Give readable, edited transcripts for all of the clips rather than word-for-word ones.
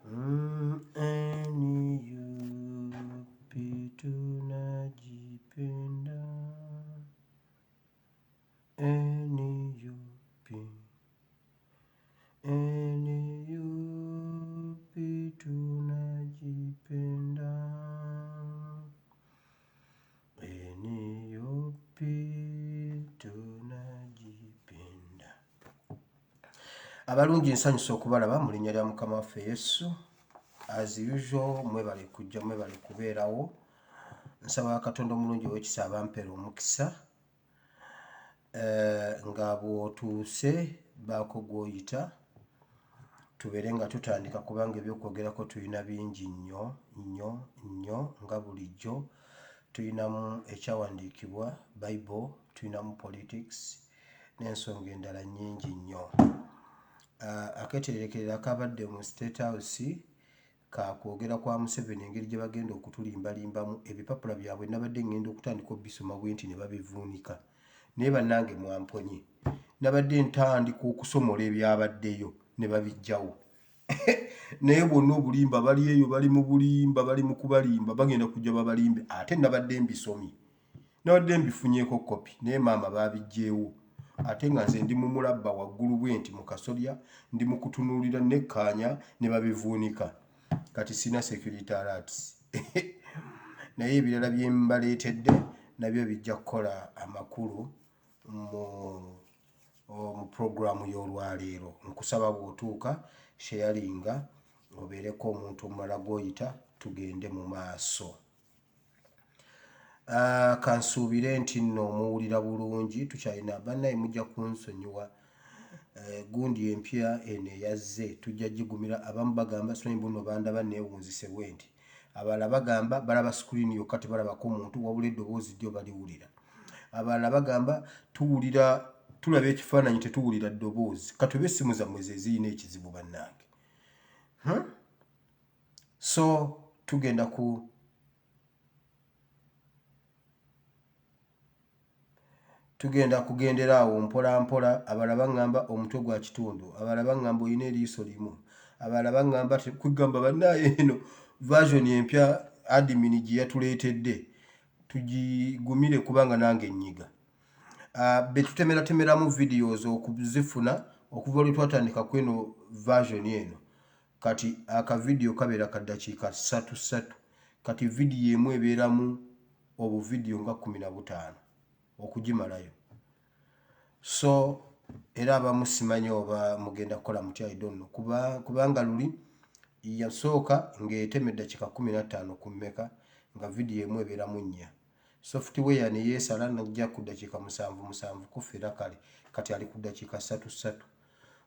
NUP tunajipenda. NUP tunajipenda. NUP tunajipenda. Abalungi nsanyusa okubalaba mu linnya lya Mukama waffe Yesu. As usual, mwebale kujja, mwebale kubeerawo. Nsaba Katonda omulungi ow'ekisa abampeera omukisa. Nga bw'otuuse baako gw'oyita tubeere nga tutandika kubanga ebyokwogerako tulina bingi nnyo nga bulijjo. Tulinamu ekyawandiikibwa Bible, tulinamu politics n'ensonga endala nnyingi nnyo. Akeeterekerera akabadde mu State House kakwogera kwa Museveni engeri gye bagenda okutulimbalimbamu ebipapula byabwe nabadde ngenda okutandika obisoma bwe nti ne babivuunika. Naye bannange mwamponye. Nabadde ntandika okusomola ebyabaddeyo ne babijjawo. Naye bonna obulimba bali eyo, bali mu bulimba, bali mu kubalimba, bagenda kujja babalimbe. Ate nabadde mbisomye. Nabadde mbifunyeeko kopi naye maama baabijjeewo. Ate nga nze ndi mu mulabba waggulu bwe nti mu kasolya, ndi mu kutunuulira nekkaanya ne babivuunika. Kati sina security alerts. Naye ebirala bye mbaleetedde nabyo bijja kukola amakulu mu programu y'olwaleero. Nkusaba bw'otuuka sharinga obeereko omuntu omulala gw'oyita tugende mu maaso. Kansuubire nti nno muwulira bulungi, tukyalina bannaye mujja kunsonyiwa. Gundi empya eno eyazze tujja gigumira. Abamu bagamba simanyi buno bandaba neewunzise bwe nti abalala bagamba balaba screen yokka tebalabako muntu wabula eddoboozi ddyo baliwulira. Abalala bagamba tuwulira, tulaba ekifaananyi tetuwulira ddoboozi. Kati oba essimu zammwe ze zirina ekizibu bannange. So tugenda kugendera awo mpola mpola. Abalala baŋŋamba omutwe gwa kitundu, abalala baŋŋamba olina eriiso limu, abalala baŋŋamba kwegamba bannaaye eno version empya admin gye yatuleetedde tugigumire kubanga nange nnyiga. Be tutemeratemeramu videos okuzifuna okuva lwe twatandika ku eno version eno. Kati akavidiyo kabeera ka ddakiika 3 kati vidiyo emu ebeeramu obuvidiyo nga 15 okugimalayo. So era abamu simanyi oba mugenda kukola mutya, I don't know. Kubanga luli yasooka ng'etema eddakiika 15 ku mmeka nga vidiyo emu ebeeramu 4. Software ne yeesala najja ku ddakiika 7 kufera kale kati ali ku ddakiika 3.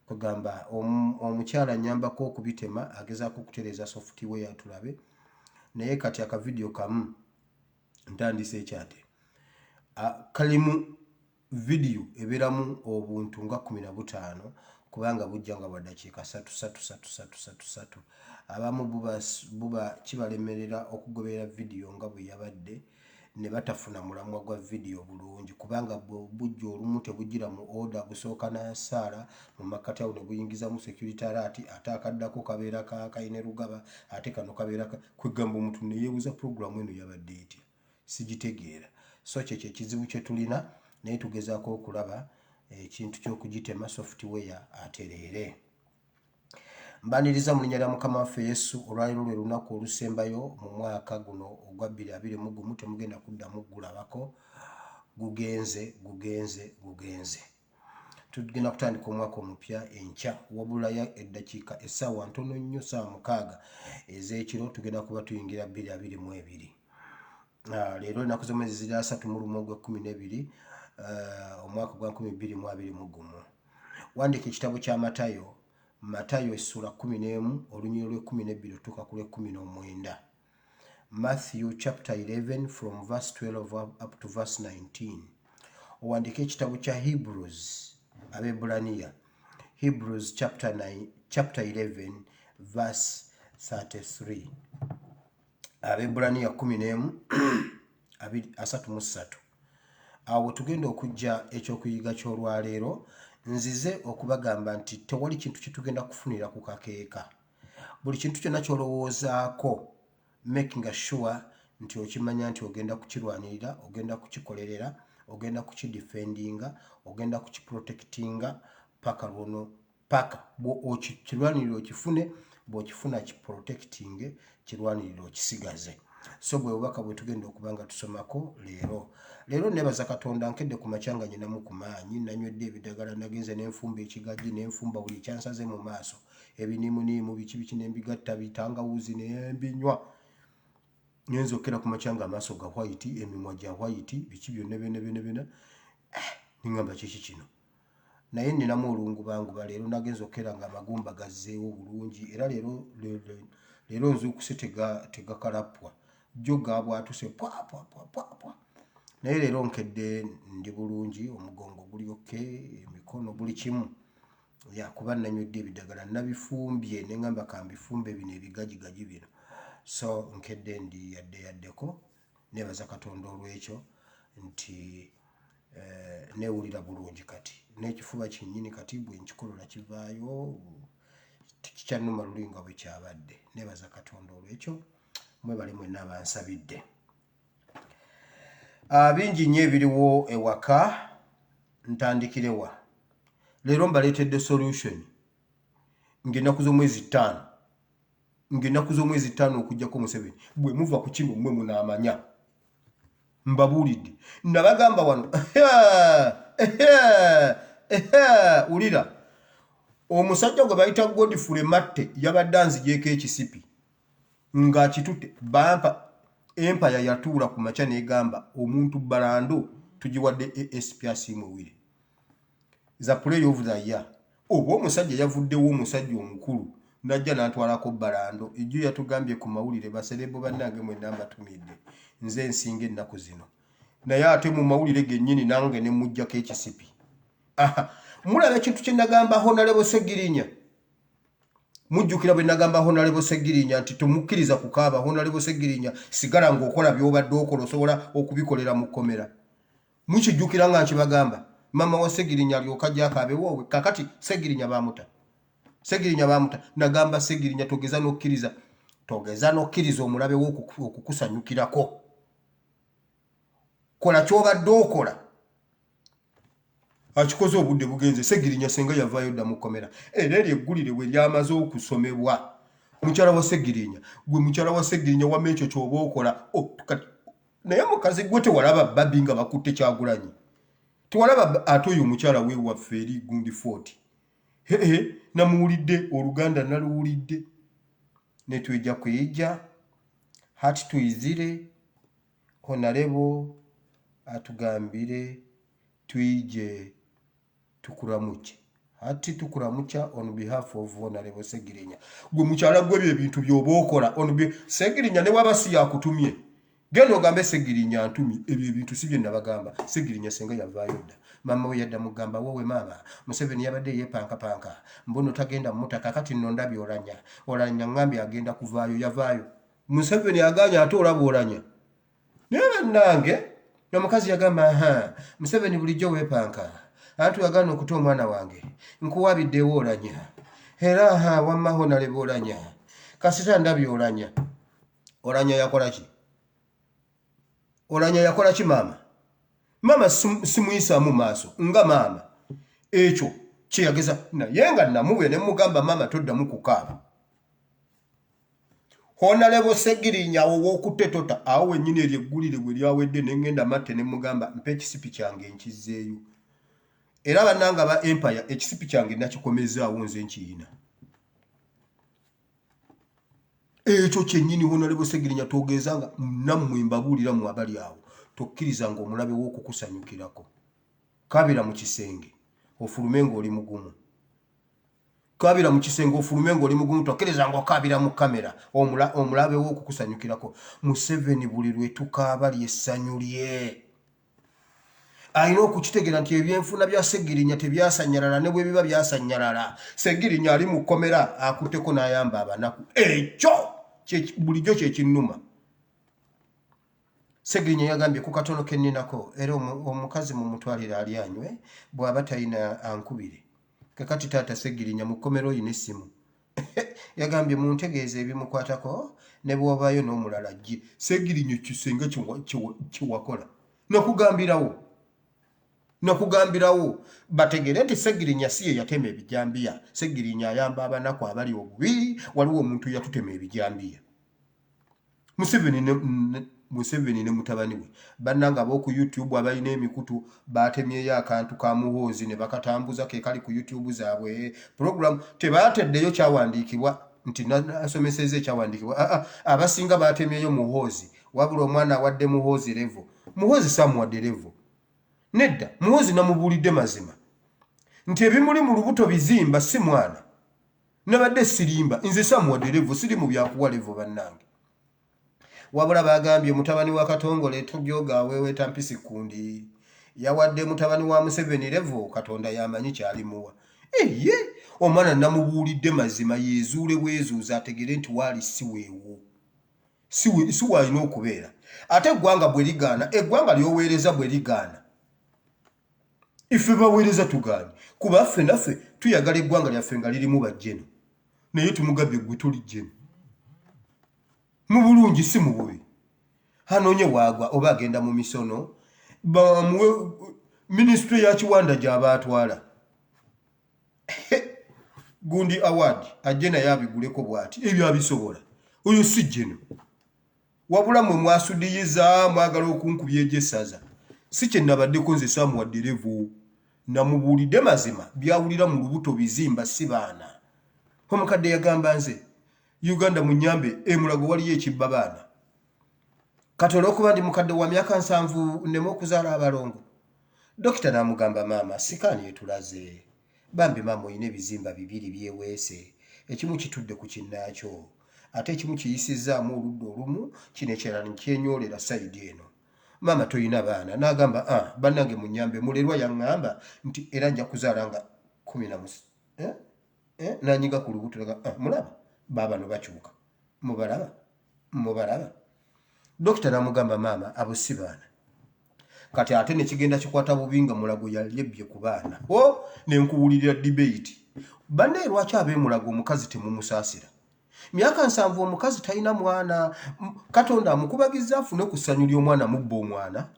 Kugamba omukyala nyambako okubitema agezaako okutereeza software tulabe. Naye kati akavidiyo kamu ntandise ekyate. Kalimu vidiyo ebeeramu obuntu nga 15 kubanga bujja nga bwa ddakiika 3. Abamu buba kibalemerera okugoberera vidiyo nga bwe yabadde ne batafuna mulamwa gwa vidiyo bulungi kubanga bujja olumu tebugira mu order, busooka n'asaala mu makkati awo ne buyingiza mu security alert, ate akaddako kabeera kayine rugaba, ate kano kabeera kwegamba omuntu ne yeebuuza programu eno yabadde etya, sigitegeera. So kyekyo ekizibu kye tulina, naye tugezaako okulaba ekintu ky'okugitema software atereere. Mbaniriza mu linnya lya Mukama waffe Yesu. Olwaleero lwe lunaku olusembayo mu mwaka guno ogwa 2021 temugenda kuddamu gulabako. Gugenze. Tugenda kutandika omwaka omupya enkya wabulayo eddakiika essaawa ntono nnyo, ssaawa 6 ez'ekiro tugenda kuba tuyingira 2022. Leero ennaku z'omwezi ziri 31 ogw'Ekumi omwaka gwa 2021. Wandiika ekitabo kya Matayo essula 11 olunyiriro lw'12 okutuuka ku lw'19. Matthew chapter 11 from verse 12 up to verse 19. Owandiika ekitabo kya Hebrews Abebulaniya, Hebrews chapter 11 verse 33. Abebulaniya 11:33. Awo tugenda okujja ekyokuyiga ky'olwaleero. Nzize okubagamba nti tewali kintu kye tugenda kufunira ku kakeeka. buli kintu kyonna kyolowoozaako making sure nti okimanya nti ogenda kukirwanirira, ogenda kukikolerera, ogenda kukidefendinga, ogenda kukiprotectinga paka lwono paka kirwanirira okifune, bw'okifuna kiprotectinge, kirwanirira okisigaze. So bwe bubaka bwe tugenda okuba nga tusomako leero nebaza Katonda nkedde ku makyanga nyinamu ku maanyi, nanywedde ebidagala, nagenze n'enfumba ekigagi, n'enfumba buli kyansaze mu maaso, ebiniimuniimu biki n'embigatta bitangawuzi n'embinywa, nyenza okkera ku makyanga amaaso ga white, emimwa gya white, biki byonna ningamba kiki kino. Naye ninamu olungubanguba leero nagenza okkera nga amagumba gazzeewo bulungi, era leero nzuukuse tegakalappwa, jjo gaabwatuse pwa. Naye leero nkedde ndi bulungi, omugongo guli oke, emikono buli kimu, kuba nanywedde ebidagala, nabifumbye nengamba kambifumbe bino ebigajigaji bino. So nkedde ndi yaddeko, nebaza Katonda olw'ekyo nti newulira bulungi kati, n'ekifuba kinnyini kati bwe nkikolola kivaayo, tikikyannuma luli nga bwe kyabadde. Nebaza Katonda olw'ekyo, mwebale mwenna abansabidde. Bingi nnyo ebiriwo ewaka, ntandikirewa. Leero mbaleetedde solution ng'ennaku z'omwezi 5, ng'ennaku z'omwezi 5 okugjako Museveni. Bwe muva ku kino mmwe munaamanya, mbabuulidde, nabagamba wano ulira omusajja gwe bayita Godfrey Matte yabadde anzigyeko ekisipi ng'akitutte bampa. Empire yatuula ku makya n'egamba omuntu Balando tugiwadde ASP Asiimwe za play of the year. Oba omusajja yavuddewo, omusajja omukulu najja n'atwalako Balando. Ejjo yatugambye ku mawulire baserebo bannange mwenna mbatumidde, nze nsinga ennaku zino, naye ate mu mawulire gennyini nange ne mujjako ekisipi. Mulaba ekintu kye nagamba Honorable Ssegirinya? Mujjukira bwe nagamba Honorable Ssegirinya nti tumukkiriza kukaaba. Honorable Ssegirinya, sigala ng'okola by'obadde okola, osobola okubikolera mu kkomera. Mukijjukira nga nkibagamba. Mama wa Ssegirinya alyoka ajja akaabe wowe. Kakati Ssegirinya baamuta. Nagamba Ssegirinya togeza n'okkiriza omulabe wo okukusanyukirako. Kola ky'obadde okola. Akikoze obudde bugenze. Ssegirinya senga yavaayo dda mu kkomera. Era eryo eggulire we lyamaze okusomebwa. Mukyala wa Ssegirinya, gwe mukyala wa Ssegirinya wamma ekyo ky'oba okola. Naye mukazi gwe tewalaba babbi nga bakutte Kyagulanyi? Tewalaba ate oyo omukyala we waffe eri Gundi Fort? Namuwulidde, Oluganda naluwulidde. Ne twejja kuyijja hati tuyizire Honorable atugambire tuyije tukuramuche. Hati tukuramucha on behalf of Honorable Ssegirinya. Gwe mukyala gwe bye bintu by'oba okola Ssegirinya ne waba si yakutumye. Genda ogambe Ssegirinya antumi, ebyo ebintu si bye nabagamba. Ssegirinya senga yavaayo dda. Mama we yadda mugamba wowe maama, Museveni yabadde yeepankapanka, mbuno tagenda mutaka kati nno ndabye olanya ngambye agenda kuvaayo, yavaayo. Museveni aganya ate olaba olanya. Naye bannange omukazi yagamba Museveni bulijjo weepanka, anti yagaana okuta omwana wange, nkuwabiddewo olanya, era wamma Honorable olanya, kasita ndabye olanya. Olanya yakola ki? Olanya yakola ki maama? Maama simuyisaamu maaso nga maama ekyo kye yageza, naye nga namuwe ne mugamba maama toddamu kukaaba. Honorable Ssegirinya ow'okutte tota, awo wennyini eryeggulire bwe lyawedde ne ngenda Matte ne mugamba mpa ekisipi kyange nkizzeeyo. Era bannanga ba Empire ekisipi kyange nakikomezaawo nze nkiyina. Ekyo kyennyini Honorable Ssegirinya togezanga nammwe mbabuulira mu abali awo, tokkirizanga omulabe w'okukusanyukirako. Kaabira mu kisenge ofulume ng'oli mugumu. Kaabira mu kisenge ofulume ng'oli mugumu, tokkirizanga okaabira mu kamera omulabe w'okukusanyukirako. Museveni buli lwe tukaaba ly'essanyu lye. Alina okukitegeera nti ebyenfuna bya Ssegirinya tebyasanyalala, ne bwe biba byasanyalala Ssegirinya ali mu kkomera akutteko n'ayamba abanaku. Ekyo bulijjo kye kinnuma. Ssegirinya yagambye ku katono ke nninako, era omukazi mu mutwalire ali anywe, bw'aba talina ankubire. Kakati taata Ssegirinya mu kkomera oyina essimu, yagambye muntegeeze ebimukwatako ne bw'obaayo n'omulala gye Segirinnya Kisenga kiwakola nakugambirawo bategere nti Segirinnya si ye yatema ebijambiya. Segirinnya ayamba abanaku abali obubi. Waliwo omuntu yatutema ebijambiya. Museveni ne mutabani we bannanga ab'oku YouTube abalina emikutu batemyeyo akantu ka Muhoozi ne bakatambuza ke kali ku YouTube zaabwe. Program tebaateddeyo kyawandiikibwa nti nasomeseza ekyawandiikibwa. Abasinga batemyeyo Muhoozi wabula omwana awadde Muhoozi levo. Muhoozi samuwadde levo. Nedda Muhoozi namubuulidde mazima nti ebimuli mu lubuto bizimba si mwana. Nabadde sirimba nze samuwadde levo siri mu byakuwa levo bannange. Wabula bagambye mutabani wa Katongole Tujooga aweeweta mpisi kundi yawadde mutabani wa Museveni levo Katonda yamanyi kyalimuwa. Eye omwana namubuulidde mazima yeezuule bwezuuza ategere nti waali si weewo si waalina okubeera. Ate eggwanga bwe ligaana eggwanga ly'oweereza bwe ligaana ife baweereza tugaanye kuba ffe naffe tuyagala eggwanga lyaffe nga lirimu bajjeno naye tumugabye gwe tuli jjeno. Mu bulungi si mu bubi. Hanoonye waagwa oba agenda mu misono bamuwe minisitule ya Kiwanda gy'abaatwala. Gundi award ajje naye abiguleko bw'ati ebyo abisobola. Oyo si jjeno. Wabula mwe mwasudiyiza mwagala okunkubya egy'essaza. Si kye nabaddeko nze samuwadde levo. Namubuulidde mazima byawulira mu lubuto bizimba si baana. Omukadde yagamba nze Uganda munyambe Mulago waliyo ekibba baana. Katono okuba ndi mukadde wa myaka 7 nneme okuzaala abalongo. Dokita namugamba maama sikaani etulaze. Bambi maama oyina ebizimba 2 byeweese. Ekimu kitudde ku kinnaakyo. Ate ekimu kiyisizaamu oludda olumu kino ekirala nkyenyolera sayidi eno. Maama toyina baana. N'agamba bannange munyambe mulerwa yaŋŋamba nti era nja kuzaala nga 14. N'anyiga ku lubuto mulaba baba no bakyuka. Mubalaba. Dokita namugamba maama abo si baana. Kati ate ne kigenda kikwata bubinga Mulago yalebbye ku baana. Ne nkuwulirira debate. Banne lwaki ab'Emulago omukazi temumusaasira? Myaka 7 omukazi talina mwana. Katonda amukubagiza afune ku ssanyu ly'omwana mubba omwana.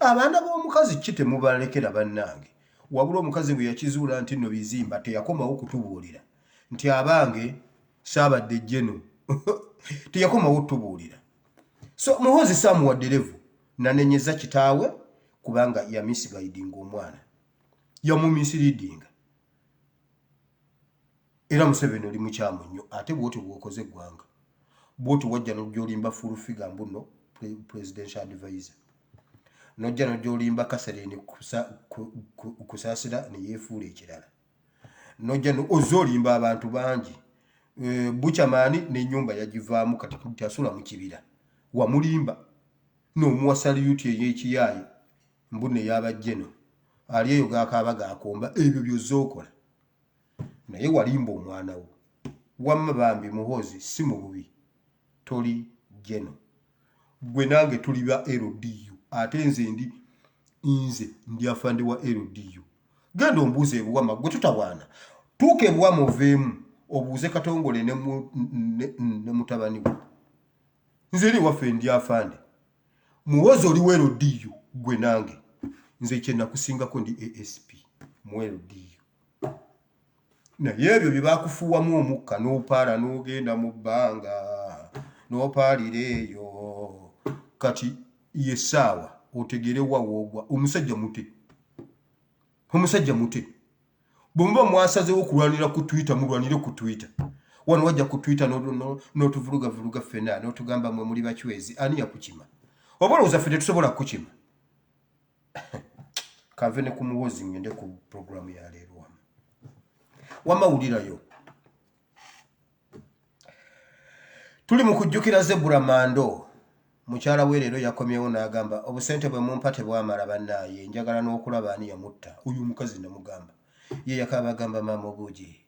Abaana b'omukazi ki temubalekera bannange? Wabula omukazi bwe yakizuula nti nno bizimba teyakomawo kutubuulira nti abange saabadde jjeno teyakomawo tubuulira. So Muhoozi samuwadde levo nanenyeza kitaawe kubanga yamisguidinga omwana. Yamumisleadinga. Era Museveni oli mukyamu nnyo ate bw'oti bw'okoze eggwanga. Bw'oti wajja n'ojjolimba full figure mbuno presidential advisor. Nojja n'ojjolimba Kasareni kusaasira ne yeefuula ekirala. Nojja ozolimba abantu bangi. Buchamani n'ennyumba yagivaamu kati asula mu kibira. Wamulimba n'omuwa salute ey'ekiyaayi mbune y'abajjeno. Ali eyo gaakaaba gaakomba ebyo by'ozookola. Naye walimba omwana wo. Wamma bambi Muhoozi si mu bubi. Toli jjeno. Gwe nange tuli ba LDU. Ate nze ndi afande wa LDU. Genda ombuuze ebuwama gwe tutawaana. Tuuka ebuwama oveemu obuuze Katongole ne mutabani we. Nze eri waffe ndi afande. Muhoozi oli wa LDU gwe nange. Nze kye nakusingako ndi ASP mu LDU. Naye ebyo bye baakufuuwamu omukka n'opaala n'ogenda mu bbanga n'opaalira eyo kati ye ssaawa otegere wa woogwa omusajja mute. Bwe muba mwasazeewo okulwanira ku Twitter mulwanire ku Twitter. Wano wajja ku Twitter n'otuvuluga ffenna n'otugamba mwe muli bachwezi ani yakukima. Oba olowooza ffe tetusobola kukima. Kanve ne ku Muhoozi ngende ku programu ya leero. Wamawulirayo. Tuli mu kujjukira Zebra Mando. Mukyala we leero yakomyewo n'agamba obusente bwe mumpa tebwamala bannaaye njagala n'okulaba ani yamutta. Uyu mukazi namugamba. Ye yakaba agamba maama obuugi.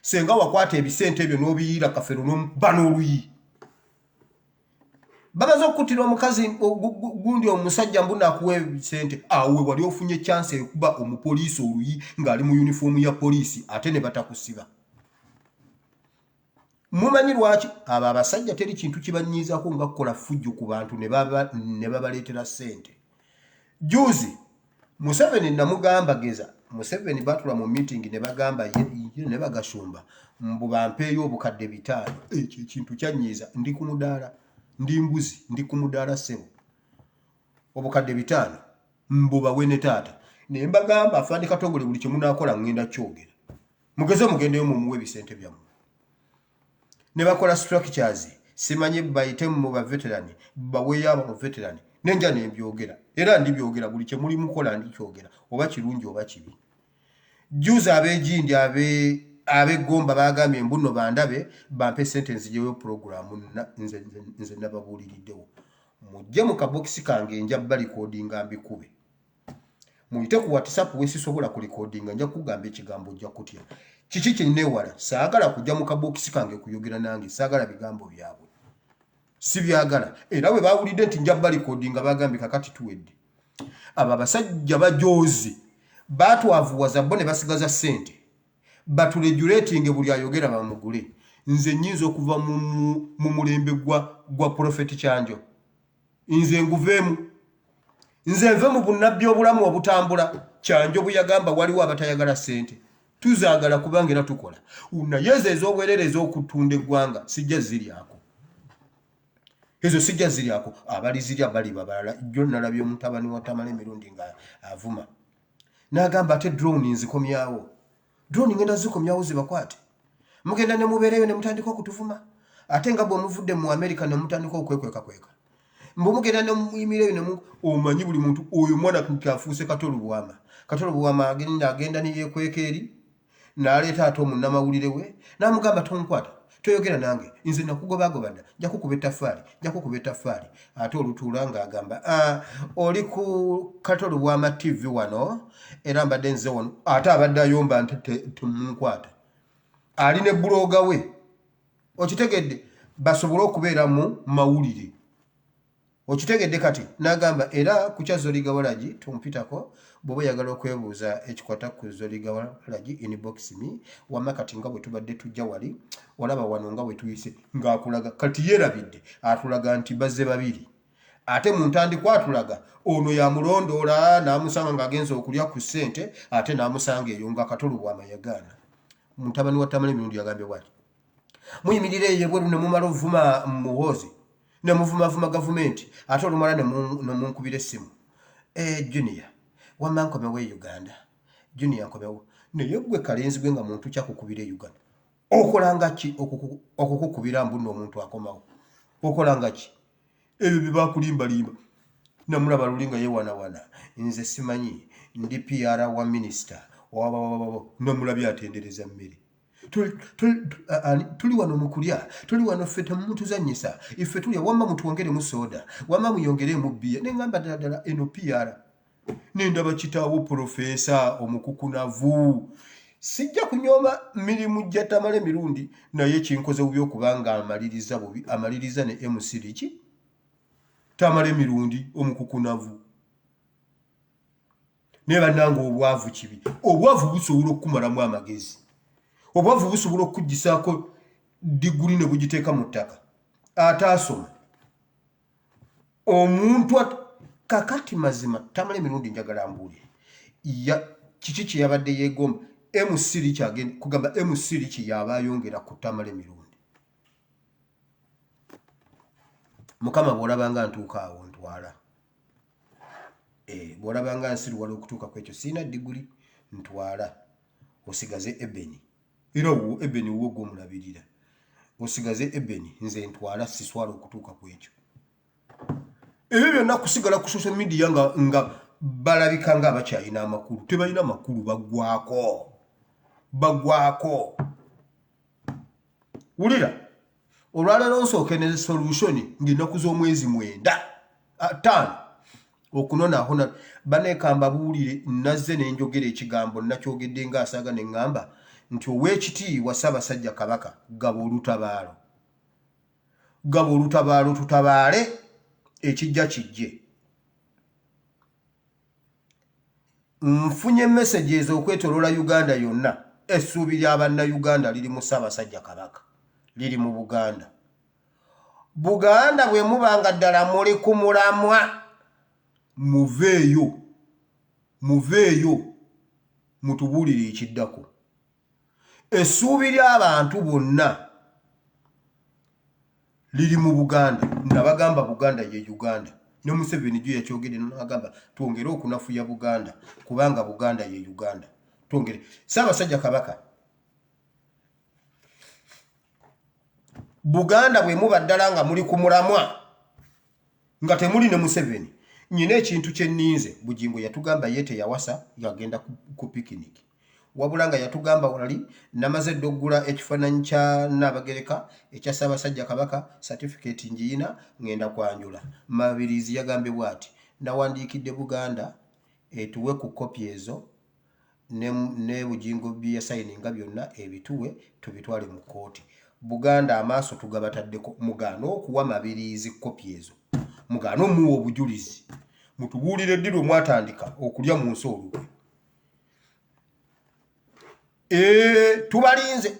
Senga wakwata ebisente ebyo n'obiyiira kafero n'omubana oluyi. Babaza okuttira omukazi gundi omusajja mbuna akuwa ebisente. Awe wali ofunye chance ekuba omupoliisi oluyi ng'ali mu uniform ya poliisi ate ne batakusiba. mumanyi lwaki abo abasajja teri kintu kibanyiizako nga kukola fujjo ku bantu ne babaleetera ssente. Juzi Museveni namugamba geza Museveni batula mu meeting ne bagamba ye ne bagashumba mbu bampeeyo obukadde 5. Ekyo kintu kyanyiiza. Ndi ku mudaala ndi mbuzi ndi ku mudaala ssebo obukadde 5 mbu bawe ne taata ne mbagamba afande Katongole buli kye munaakola ngenda kyogera mugeze mugendeyo mumuwe ebisente byammwe. Ne bakola structures simanyi bayite mu ba veteran baweeyo abo mu veteran nenja nembyogera era ndibyogera buli kye muli mukola ndikyogera oba kirungi oba kibi. Juzi ab'Egindi ab'Egomba bagambye mbuno bandabe bampe sentence yeyo program nze nababuuliriddewo mujje mu kabokisi kange nja balikodinga mbikube muyite ku WhatsApp wesisobola ku recordinga nja kugamba ekigambo ojja kutya kiki kinneewala saagala kujja mu kabokisi kange kuyogera nange saagala bigambo byabwe si byagala era bwe bawulidde nti nja balikodinga bagambye kakati tuwedde aba basajja bajoozi batwavuwaza bo ne basigaza ssente baturegulating buli ayogera bamugule. Nze nyinza okuva mu mulembe gwa Prophet Kyanjo nze nguveemu nze nve mu bunnabbi obulamu obutambula. Kyanjo buyagamba waliwo abatayagala ssente tuzaagala kubanga era tukola naye ez'obwererezo okutunda eggwanga sijja ziryako ezo sijja ziryako abali zirya bali babalala jjo nalabye omutabani wa Tamale Mirundi nga avuma n'agamba ate drone nzikomyawo drone ngenda zikomyawo zibakwate mugenda ne mubeereyo ne mutandika okutuvuma ate nga bw'omuvudde mu America ne mutandika okwekweka mbu mugenda ne muyimireyo ne omanyi buli muntu oyo mwana afuuse Katolo Bwama agenda ne yeekweka eri n'aleeta ate omunnamawulire we n'amugamba tonkwata toyogera nange nze nakugobagobadda nja kukuba ettaffaali ate olutuula ng'agamba oli ku Katolo Bwama TV wano era mbadde nze wano ate abadde ayomba temunkwata ali ne buloga we okitegedde basobole okubeera mu mawulire okitegedde kati n'agamba era ku kya Zoliga Walagi tumpitako bw'oba oyagala okwebuuza ekikwata ku Zoliga Walagi inbox me wamma kati nga bwe tubadde tujja wali olaba wano nga bwe tuyise ng'akulaga kati yeerabidde atulaga nti bazze babiri ate mu ntandikwa atulaga ono yamulondoola n'amusanga ng'agenza okulya ku ssente ate n'amusanga eyo nga Katolo Bwama yagaana. Mutabani wa Tamale Mirundi yagambye bwati muyimirire ebweru ne mumala ovuma muhoozi ne muvumavuma gavumenti ate olumala ne munkubira essimu Junior wamma nkomewo e Uganda Junior nkomewo naye gwe kalenzi gwe nga muntu kyakukubira e Uganda okolanga ki okukukubira mbuno omuntu akomawo okolanga ki ebyo byebakulimbalimba namulaba lulinga yeewanawana nze simanyi ndi PR wa minisita namulabye atendereza mmere tuli wano mukulya tuli wano ffe temutuzanyisa iffe tulya wamma mutwongeremu soda wamma muyongeremu bbiya neŋŋamba ddala eno PR nendaba kitaawo Profesa omukukunavu sijja kunyooma mirimu gya Tamale Mirundi naye kinkoze bubi okubanga amaliriza ne MC Riki Tamale Mirundi omukukunavu ne bannanga obwavu kibi obwavu busobola okumalamu amagezi obwavu busobola okuggisaako diguli ne bugiteeka mu ttaka ataasoma omuntu kakati mazima Tamale Mirundi njagala mbuulire kiki kye yabadde yeegomba MC Riki agenda kugamba MC Riki yaba ayongera ku Tamale Mirundi. Mukama bw'olabanga ntuuka awo ntwala bw'olabanga nsirwala okutuuka ku ekyo siina diguli ntwala osigaze Ebeni era wo Ebeni wo gw'omulabirira osigaze Ebeni nze ntwala siswala okutuuka ku ekyo ebyo byonna kusigala ku social media nga balabika nga abakyalina amakulu tebalina makulu bagwako wulira olwaleero nsooke ne solution ng'ennaku z'omwezi 5 okunonaahona baneekamba buwulire nazze nenjogera ekigambo nakyogedde ng'asaaga ne ŋŋamba nti Oweekitiibwa Ssaabasajja Kabaka gaba olutabaalo tutabaale ekijja kijje. Nfunye messages okwetoloola Uganda yonna essuubi lya bannayuganda liri mu Ssaabasajja Kabaka liri mu Buganda. Buganda bwe mubanga ddala muli ku mulamwa muveeyo mutubuulire ekiddako. Essuubi ly'abantu bonna liri mu Buganda. Nabagamba Buganda ye Uganda. Ne Museveni jo yakyogedde n'agamba twongere okunafuya Buganda kubanga Buganda ye Uganda. Twongere. Ssaabasajja Kabaka, Buganda bwe muba ddala nga muli ku mulamwa nga temuli ne Museveni. Nyina ekintu kye nninze Bugingo yatugamba yete yawasa yagenda ku pikiniki. Wabula nga yatugamba wali namaze doggula ekifaananyi kya Nnabagereka ekya Ssaabasajja Kabaka certificate njiyina ngenda kwanjula. Mabirizi yagambe bw'ati nawandiikidde Buganda etuwe ku kopi ezo ne Bugingo bye yasayininga byonna ebituwe tubitwale mu kooti. Buganda amaaso tugabataddeko mugaana okuwa Mabirizi kopi ezo. Mugaana omuwa obujulizi. Mutubuulire ddi lwe mwatandika okulya mu nsi olukwe. Tubalinze.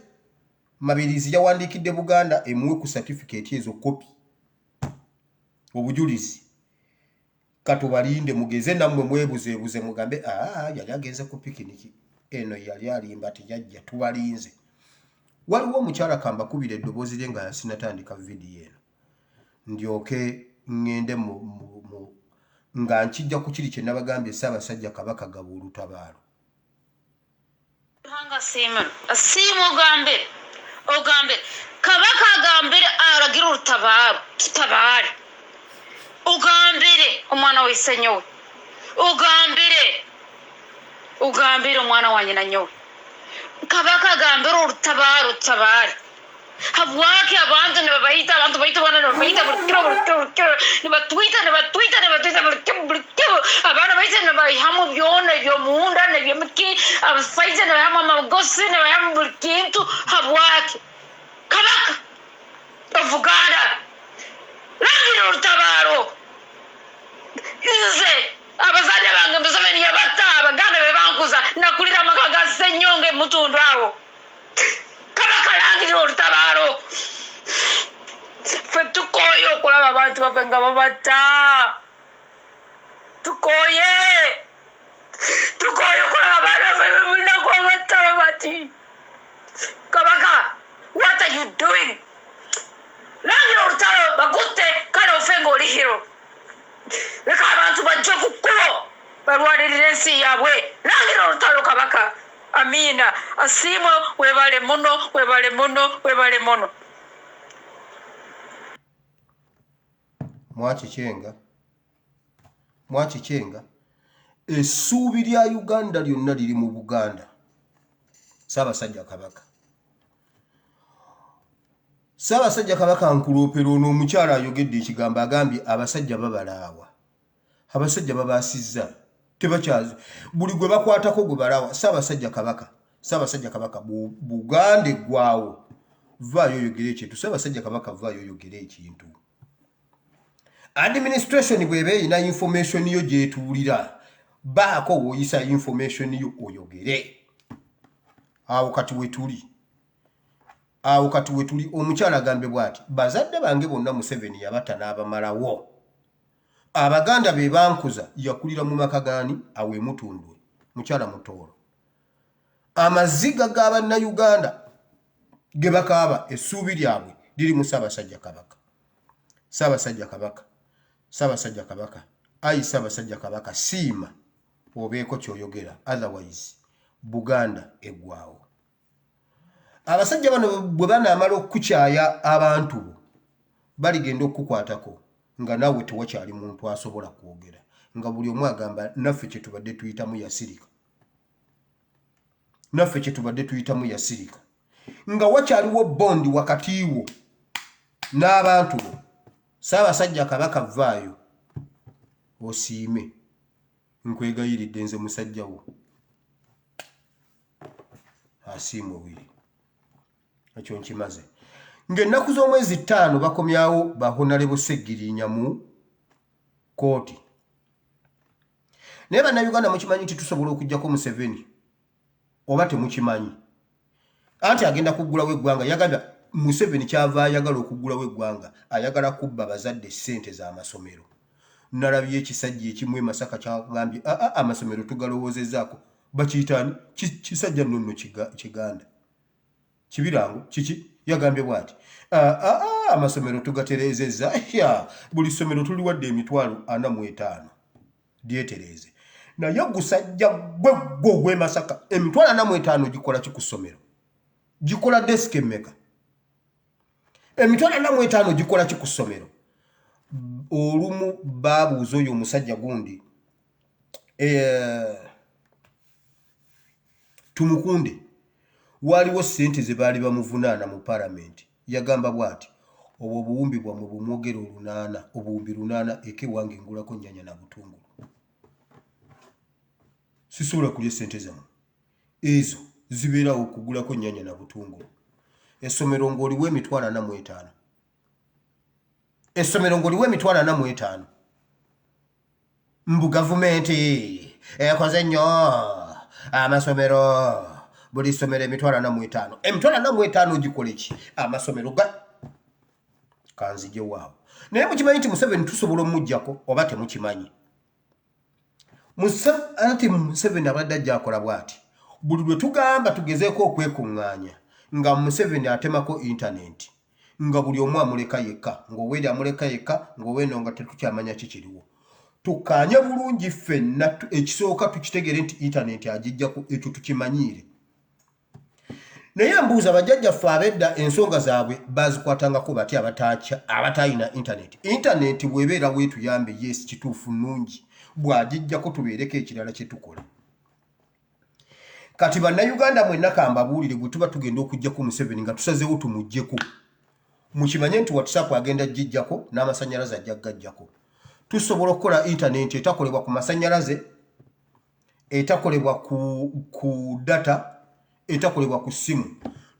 Mabirizi yawandiikidde Buganda emuwe ku certificate ezo kopi. Obujulizi. Katubalinde mugeze nammwe mwebuzeebuze mugambe yali agenze ku pikiniki. Eno yali alimba teyajja tubalinze. Waliwo omukyala kambakubira eddoboozi lye nga yasinatandika vidiyo eno. Ndyoke ngende nga nkijja ku kiri kye nabagambye Ssaabasajja Kabaka gaba olutabaalo. Hanga simu ogambe Kabaka agambire aragira olutabaalo tutabaale. Ugambire omwana w'isse nyowe. Ugambire omwana wa nyina nyowe. Kabaka agambire olutabaalo tutabaale. Habwaki abantu ne babayita abantu bayita bana ne babayita abana bayita ne bayihamu byona ebyomunda nebyemiki abasaiza ne bayihamu amagosi ne bayihamu buli kintu. Habwaki Kabaka of Buganda langira olutabaalo. Nze abazadde bange Museveni yabatta Abaganda be bankuza nakulira amaka ga Ssenyonge Mutundu awo. Kabaka langira olutabaalo. Ffe tukooye okulaba abantu baffe nga babatta. Tukooye okulaba abaana baffe bulinaku abatta babati. Kabaka, what are you doing? Langira olutabaalo bakutte kale ofe ng'oli hero. Leka abantu bajje ku kkubo balwanirira ensi yaabwe. Langira olutabaalo Kabaka. Amina. Asimo webale muno. Mwakichenga essuubi lya Uganda lyonna liri mu Buganda. Ssaabasajja Kabaka. Ssaabasajja Kabaka nkuloopera ono omukyala ayogedde ekigambo agambye abasajja babalaawa. Abasajja babaasizza. Tebakyazi buli gwe bakwatako gwe balaawa. Ssaabasajja Kabaka Buganda eggwaawo vaayo oyogere ekintu. Ssaabasajja Kabaka vaayo oyogere ekintu. Administration bw'eba erina information yo gy'etuulira baako w'oyisa information yo oyogere. Awo kati wetuli omukyala agambe bw'ati bazadde bange bonna Museveni yabatta n'abamalawo. Abaganda be bankuza yakulira mu maka gaani awe Mutundu mukyala Mutooro. Amaziga g'Abannayuganda ge bakaaba essuubi lyabwe liri mu Ssaabasajja Kabaka. Ssaabasajja Kabaka ayi Ssaabasajja Kabaka siima obeeko ky'oyogera otherwise Buganda eggwaawo. Abasajja bano bwe banaamala okukyaya abantu bo baligenda okukwatako nga naawe tewakyali muntu asobola kwogera nga buli omu agamba naffe kye tubadde tuyitamu yasirika nga wakyaliwo bondi wakati wo n'abantu bo. Ssaabasajja Kabaka vaayo osiime nkwegayiridde nze musajja wo asiima obwiri ekyo nkimaze. Ng'ennaku z'omwezi 5 bakomyawo Honorable Sseggirinya mu kooti. Naye bannayuganda mukimanyi nti tusobola okugjako Museveni oba temukimanyi? Anti agenda kuggulawo eggwanga yagambye Museveni kyava ayagala okugulawo eggwanga ayagala kubba bazadde ssente z'amasomero. Nalabye ekisajja ekimu e Masaka kyagambye amasomero tugalowoozezaako bakiyitani kisajja nno Kiganda Kibirango kiki yagambye bw'ati amasomero tugatereezezza buli ssomero tuliwadde emitwalo 45 dyetereeze naye gusajja gwe ogw'e Masaka emitwalo 45 gikola ki ku ssomero gikola desk emmeka emitwalo 45 gikola ki ku ssomero olumu baabuuza oyo omusajja gundi Tumukunde waliwo ssente ze baali bamuvunaana mu palamenti yagamba bw'ati obwo obuwumbi bwammwe bumwogera olunaana obuwumbi 8 eke wange ngulako nnyanya na butungulu sisobola kulya ssente zammwe ezo zibeerawo okugulako nnyanya na butungulu essomero ng'oliwo emitwalo 45 essomero ng'oliwo emitwalo 45 mbu gavumenti ekoze nnyo amasomero buli ssomero emitwalo 45 emitwalo 45 gikola ki amasomero kanzije waawo naye mukimanyi nti Museveni tusobola omujjako oba temukimanyi anti Museveni abadde ajja akola bw'ati buli lwe tugamba tugezeeko okwekuŋŋaanya nga Museveni atemako intaneti nga buli omu amuleka yekka ng'oweeri amuleka yekka ng'oweeno nga tetukyamanya kikiriwo tukaanye bulungi ffenna ekisooka tukitegere nti intaneti agijjako ekyo tukimanyiire naye mbuuza bajjajjaffe ab'edda ensonga zaabwe bazikwatangako bati abatayina intaneti bw'ebeera weetuyambe yes kituufu nnungi bw'agijjako tubeereko ekirala kye tukola kati bannayuganda mwenna kambabuulire gwe tuba tugenda okuggyako Museveni nga tusazeewo tumuggyeko mukimanye nti WhatsApp agenda gijjako n'amasannyalaze ajja gajjako tusobola okukola intaneti etakolebwa ku masannyalaze etakolebwa ku data etakolebwa ku ssimu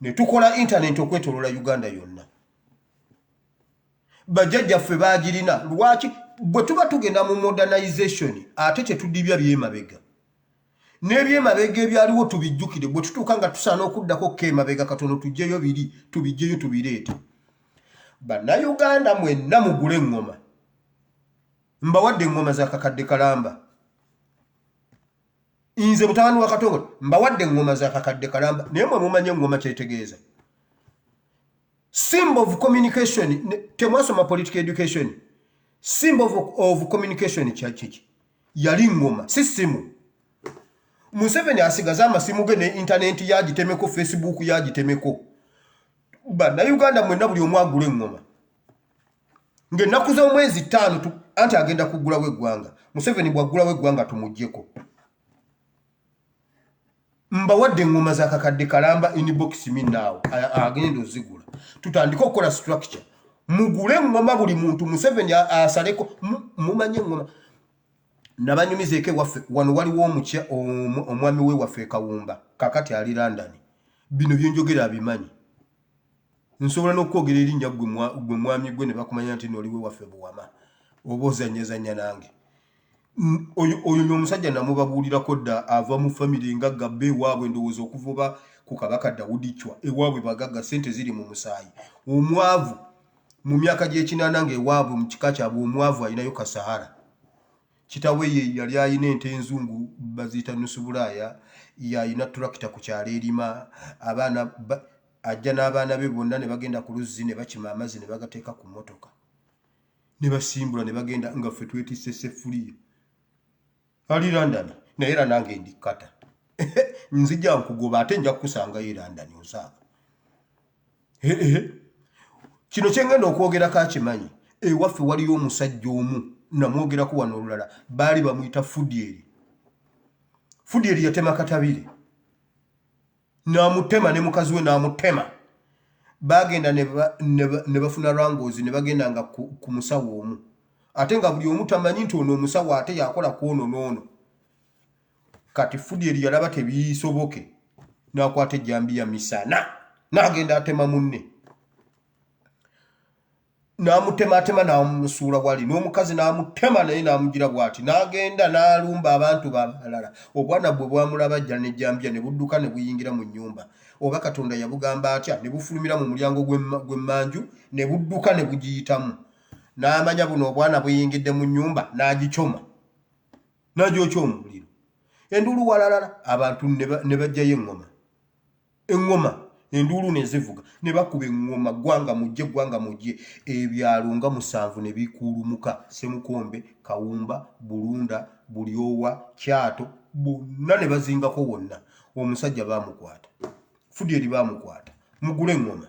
ne tukola intaneti okwetoloola Uganda yonna bajjajjaffe baagirina lwaki bwe tuba tugenda mu modernization ate tetudibya byemabega n'ebyemabega ebyaliwo tubijjukire bwe tutuuka nga tusaana okuddako k'emabega katono tujjeyo biri tubijjeyo tubireete bannayuganda mwenna mugule eŋŋoma mbawadde eŋŋoma za kakadde kalamba nze mutabani wa Katongo mbawadde eŋŋoma za kakadde kalamba naye mwe mumanye eŋŋoma kyetegeeza symbol of communication temwasoma political education symbol of communication kyakiki yali eŋŋoma si simu Museveni asigaza amasimu ge ne intaneti yagitemeko Facebook yagitemeko bannayuganda mwenna buli omu agula eŋŋoma ng'ennaku z'omwezi 5 anti agenda kugulawo eggwanga Museveni bw'aggulawo eggwanga tumuggyeko mbawadde eŋŋoma za kakadde kalamba inbox minnaawo agenda ozigula tutandike okukola structure mugule eŋŋoma buli muntu Museveni asaleko mumanye eŋŋoma nabanyumizeeko ewaffe wano waliwo omwami we waffe Kawumba kakati ali London bino byenjogera abimanyi nsobola n'okwogera erinnya gwe mwami gwe ne bakumanya nti noliwe waffe Buwama oba ozanyazanya nange oyo n'omusajja namubabuulirako dda ava mu famire nga gabbe ewaabwe ndowooza okuvuba ku Kabaka Dawudi Chwa ewaabwe bagagga ssente ziri mu musaayi omwavu mu myaka gy'ekinaana ng'ewaabwe mu kika kyabwe omwavu alinayo Kasahara kitawe ye yali ayina ente enzungu baziyita nusubulaaya yayina tulakita ku kyalo erima abaana ajja n'abaana be bonna ne bagenda ku luzzi ne bakima amazzi ne bagateeka ku mmotoka ne basimbula ne bagenda nga ffe twetisse seffuliya ali London naye era nange ndi kata nzija nkugoba ate nja kukusangayo e London osanga kino kyengenda okwogerako akimanyi ewaffe waliyo omusajja omu namwogerako wano olulala baali bamuyita Fudyeri yatema Katabire n'amutema ne mukazi we n'amutema bagenda ne bafuna rangozi ne bagenda nga ku musawo omu ate nga buli omu tamanyi nti ono omusawo ate yakola ku ono n'ono kati Fudyeri yalaba tebisoboke n'akwata ejjambiya misana n'agenda atema munne n'amutematema n'amusuula wali n'omukazi n'amutema naye n'amugira bw'ati n'agenda n'alumba abantu balala obwana bwe bwamulaba ajja n'ejjambiya ne budduka ne buyingira mu nnyumba oba Katonda yabugamba atya ne bufulumira mu mulyango gw'emmanju ne budduka ne bugiyitamu n'amanya buno obwana buyingidde mu nnyumba n'agichoma n'agyokya omuliro enduulu walalala abantu ne bajjayo engoma enduulu ne zivuga ne bakuba engoma gwanga mujje ebyalo nga 7 ne bikuulumuka Semukombe Kawumba Bulunda Bulyowa Kyato bonna ne bazingako wonna omusajja bamukwata Fudyeri bamukwata mugule engoma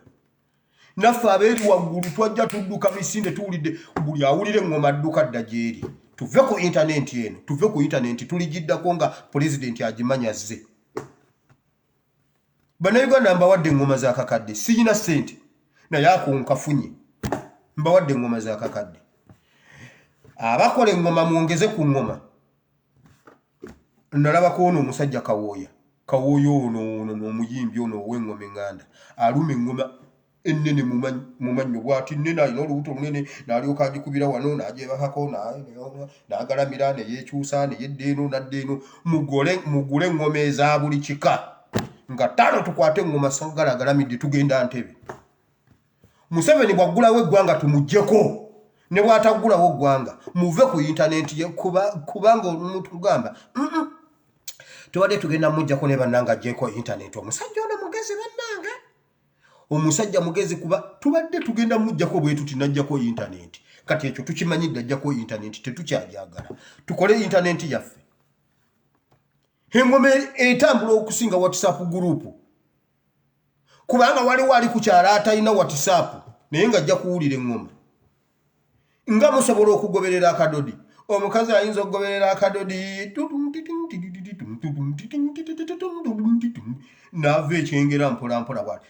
naffe abeeri waggulu twajja tudduka misinde tuwulidde buli awulira engoma adduka dda gyeri tuve ku intaneti eno tuve ku intaneti tuligiddako nga pulezidenti agimanya azze Bannayuganda mbawadde engoma za kakadde siyina ssente naye ako nkafunye mbawadde engoma za kakadde abakola engoma mwongeze ku ngoma nalabako ono omusajja Kawooya ono omuyimbi ono ow'engoma enganda aluma engoma ennene mu mannyo bw'ati nnene alina olubuto lunene n'alyoka agikubira wano n'agyebakako n'agalamira ne yeekyusa ne yedda eno nadda eno mugule engoma eza buli kika nga 5 tukwate engoma sagala agalamidde tugenda Ntebe Museveni bwaggulawo eggwanga tumuggyeko ne bw'ataggulawo eggwanga muve ku intaneti kubanga omuntu gamba tubadde tugenda mujjako ne bannanga ajjeko intaneti omusajja ono mugezi bannanga omusajja mugezi kuba tubadde tugenda mujjako bwe tuti najjako intaneti kati ekyo tukimanyidde ajjako intaneti tetukyajagala tukole intaneti yaffe engoma etambula okusinga WhatsApp group kubanga waliwo ali ku kyala atalina WhatsApp naye nga ajja kuwulira engoma nga musobola okugoberera akadodi omukazi ayinza okugoberera akadodi n'ava ekyengera mpolampola bwati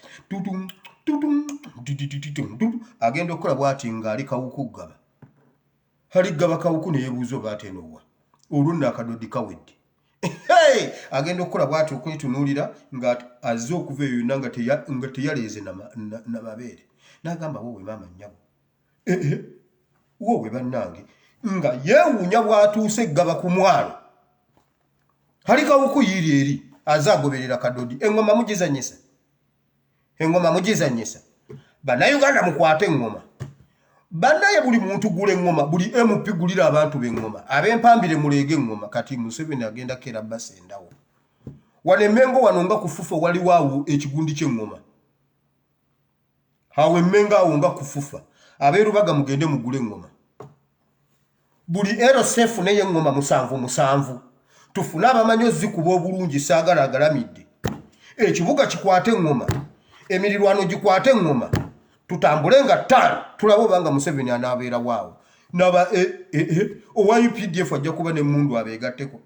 agenda okukola bwati ng'ali kawuku gaba gaba kawuku ne yeebuuza oba atenowa olwo nno akadodi kawedde agenda okukola bwati okwetunuulira nga azze okuva eyo yonna nga teyaleeze namabeere n'agamba wowe maama nnyabo wowe bannange nga yeewuunya bw'atuuse eggaba ku mwalo hali kawuku yiiri eri azze agoberera kadodi engoma mugizanyisa bannayuganda mukwate engoma bannaye buli muntu gula engoma buli MP gulira abantu b'engoma ab'empambire muleege engoma kati Museveni agenda kera basendawo wane Mengo wano nga kufufa waliwo awo ekigundi ky'engoma hawe Mengo awo nga kufufa abeerubaga mugende mugule engoma buli RSF neye engoma 7 tufuna abamanyi ozikuba obulungi saagala agalamidde ekibuga kikwate engoma emirirwano gikwate engoma tutambule nga 5 tulabo banga Museveni anaabeera waawo naba owa UPDF ajja kuba ne mundu abeegatteko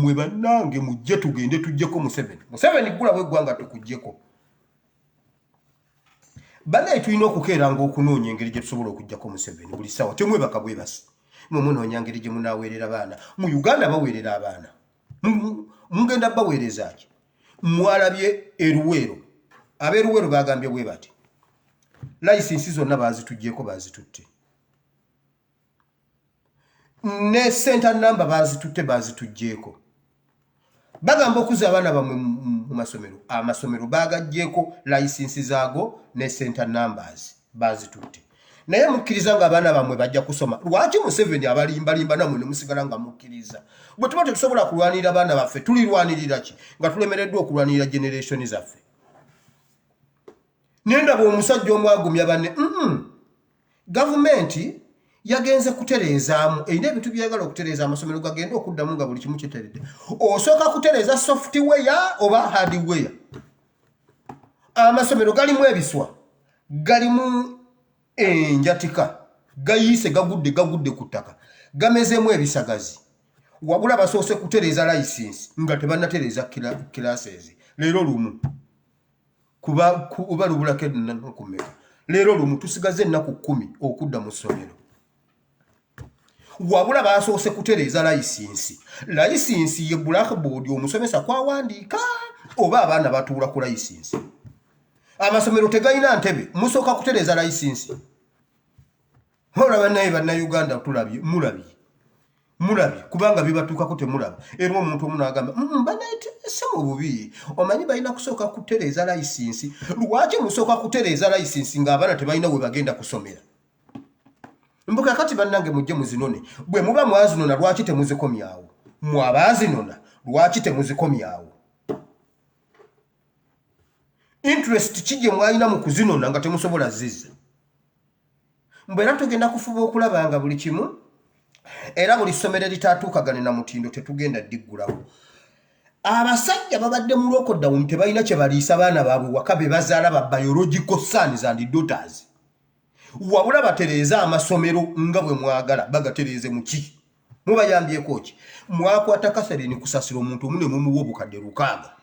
mwe bannange mujje tugende tujjeko Museveni gulawo eggwanga tukujjeko bannaye tulina okukeeranga okunoonya engeri gye tusobola okujjako Museveni buli ssaawa temwebaka bwebasi mumunoonya ngeri gye munaaweerera baana mu Uganda baweerera abaana mugenda baweereza ki mwalabye eruwero abeeruwero bagambye bwe bati license zonna bazituggyeko bazitutte ne center number bazituggyeko bagamba okuza abaana bamwe mu masomero amasomero bagaggyeko license zaago ne center numbers bazitutte naye mukkiriza nga abaana bamwe bajja kusoma lwaki Museveni abalimbalimba namwe ne musigala nga mukkiriza bwe tuba tetusobola kulwanirira abaana baffe tulirwanirira ki nga tulemereddwa okulwanirira generation zaffe nendaba omusajja omwagumya banne gavumenti yagenze kutereezaamu erina ebintu byagala okutereeza amasomero gagenda okuddamu nga buli kimu kiteredde osooka kutereeza software oba hardware amasomero galimu ebiswa galimu enjatika gayiise gagudde ku ttaka gamezeemu ebisagazi wabula basoose kutereeza license nga tebannatereeza classes leero lumu kuba lubulako ennakumeka leero lumu tusigaze ennaku 10 okudda mu ssomero wabula basoose kutereeza license ye blackboard omusomesa kwawandiika oba abaana batuula ku license amasomero tegayina ntebe musooka kutereeza license olaba naye bannayuganda mulabye mulabi kubanga bibatukako temulaba era omuntu omu n'agamba banaite mu bubi omanyi balina kusooka kutereeza layisinsi lwaki musooka kutereeza layisinsi ng'abaana tebalina we bagenda kusomera mbuga kati bannange mujje muzinone bwe muba mwazinona lwaki temuzikomyawo mwabazinona lwaki temuzikomyawo interest kijje mwalina mu kuzinona nga temusobola zizza mbwe era tugenda kufuba okulaba nga buli kimu era buli ssomero litatuukagane na mutindo tetugenda ddiggulawo abasajja babadde mu lockdown tebalina kye baliisa baana baabwe waka be bazaala ba biological sons and daughters wabula batereeza amasomero nga bwe mwagala bagatereeze mu ki mubayambyeko ki mwakwata kasareni kusasira omuntu omu ne mumuwa obukadde 600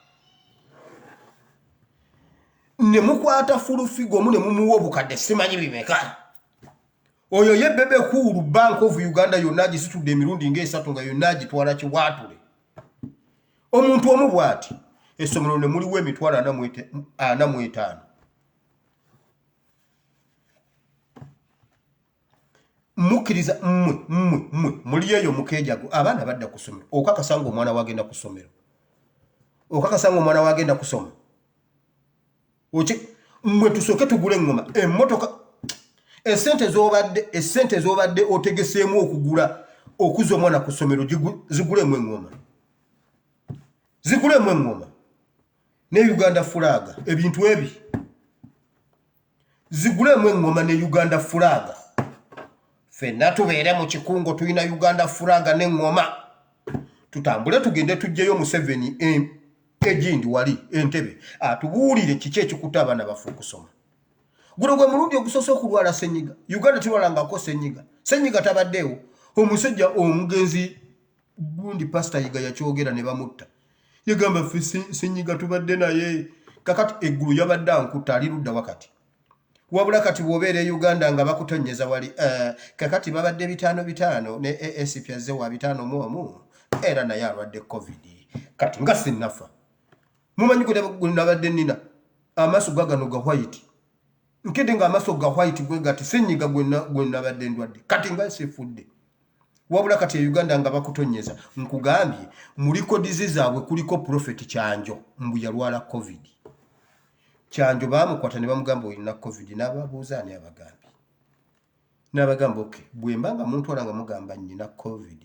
ne mukwata fulufigo omu ne mumuwa obukadde simanyi bimeka oyo ye bebe kulu Bank of Uganda yonna gisitudde emirundi ng'esatu nga yonna gitwala kiwaatule omuntu omu bw'ati essomero ne muliwo emitwalo 45 mukkiriza mmwe muli eyo mukeejago abaana badda ku ssomero okakasanga omwana wagenda ku ssomero okakasanga omwana wagenda kusoma mmwe tusooke tugule eŋŋoma emmotoka essente z'obadde otegeseemu okuza omwana ku ssomero zigulemu eŋŋoma ne Uganda fulaga ebintu ebi zigulemu eŋŋoma ne Uganda fulaga fenna tubeere mu kikungo tulina Uganda fulaga n'eŋŋoma tutambule tugende tujjeyo Museveni egindi wali Entebbe atubuulire kiki ekikuta abaana bafe okusoma guno gwe mulundi ogusoose okulwala senyiga Uganda tibalangako senyiga tabaddeewo omusajja omugenzi gundi pasita yiga yakyogera ne bamutta yagamba ffe senyiga tubadde naye kakati eggulu yabadde ankutta ali ludda wakati wabula kati bw'obeera e Uganda nga bakutonyeza wali kakati babadde 5 ne ASP yazze wa 5 era naye alwadde covid kati nga sinnafa mumanyi gwe nabadde nina amaaso gagano ga white nkede nga amaaso ga white gwe gati senyiga gwe nabadde ndwadde kati nga sifudde wabula kati e Uganda nga bakutonyeza nkugambye muri kodizi zaabwe kuliko Prophet Kyanjo mbu yalwala covid Kyanjo baamukwata ne bamugamba olina covid n'ababuuza ani abagambye n'abagamba okay bwe mbanga muntu olanga mugamba nnyina covid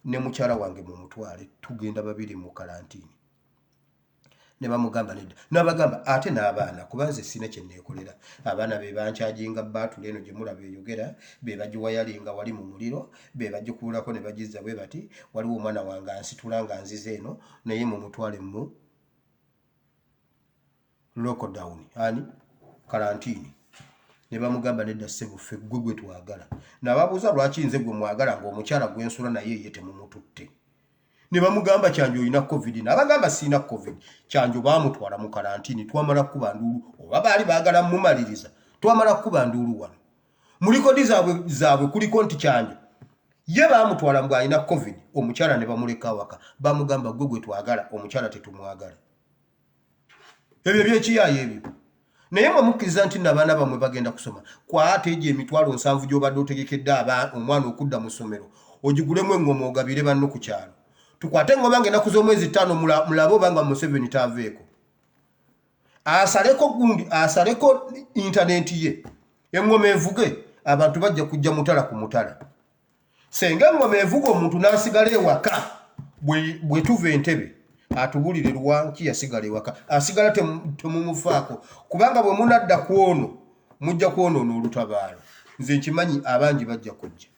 ne mukyala wange mu mutwale tugenda babiri mu karantini ne bamugamba nedda n'abagamba ate n'abaana kubanze sina kye neekolera abaana be bankyajinga baatula eno gye mulaba eyogera be bagiwayalinga wali mu muliro be bagikuulako ne bagizza bwe bati waliwo omwana wange ansitula nga nzize eno naye mu mutwale mu lockdown ani karantini ne bamugamba nedda ssebo ffe gwe twagala n'ababuuza lwaki nze gwe mwagala ng'omukyala gwensula naye ye temumututte ne bamugamba Kyanjo olina covid n'abagamba sina covid Kyanjo baamutwala mu karantini twamala kuba nduulu oba baali baagala mumaliriza twamala kuba nduulu wano muri kodi zaabwe kuliko nti Kyanjo ye baamutwala mbw alina covid omukyala ne bamuleka awaka bamugamba gwe twagala omukyala tetumwagala ebyo byekiyaayo ebyo naye mwe mukkiriza nti n'abaana bamwe bagenda kusoma kwate egyo emitwalo 7 gy'obadde otegekedde omwana okudda mu ssomero ogigulemu eŋŋoma ogabire banno ku kyalo tukwate eŋŋoma ng'ennaku z'omwezi 5 mulabe obanga Museveni taaveeko asaleko intaneti ye eŋŋoma evuge abantu bajja kujja mutala ku mutala senga eŋŋoma evuga omuntu n'asigala ewaka bwe tuva Entebbe atubulire lwanki yasigala ewaka asigala temumufaako kubanga bwe munadda ku ono mujja kwonoona olutabaalo nze nkimanyi abangi bajja kujja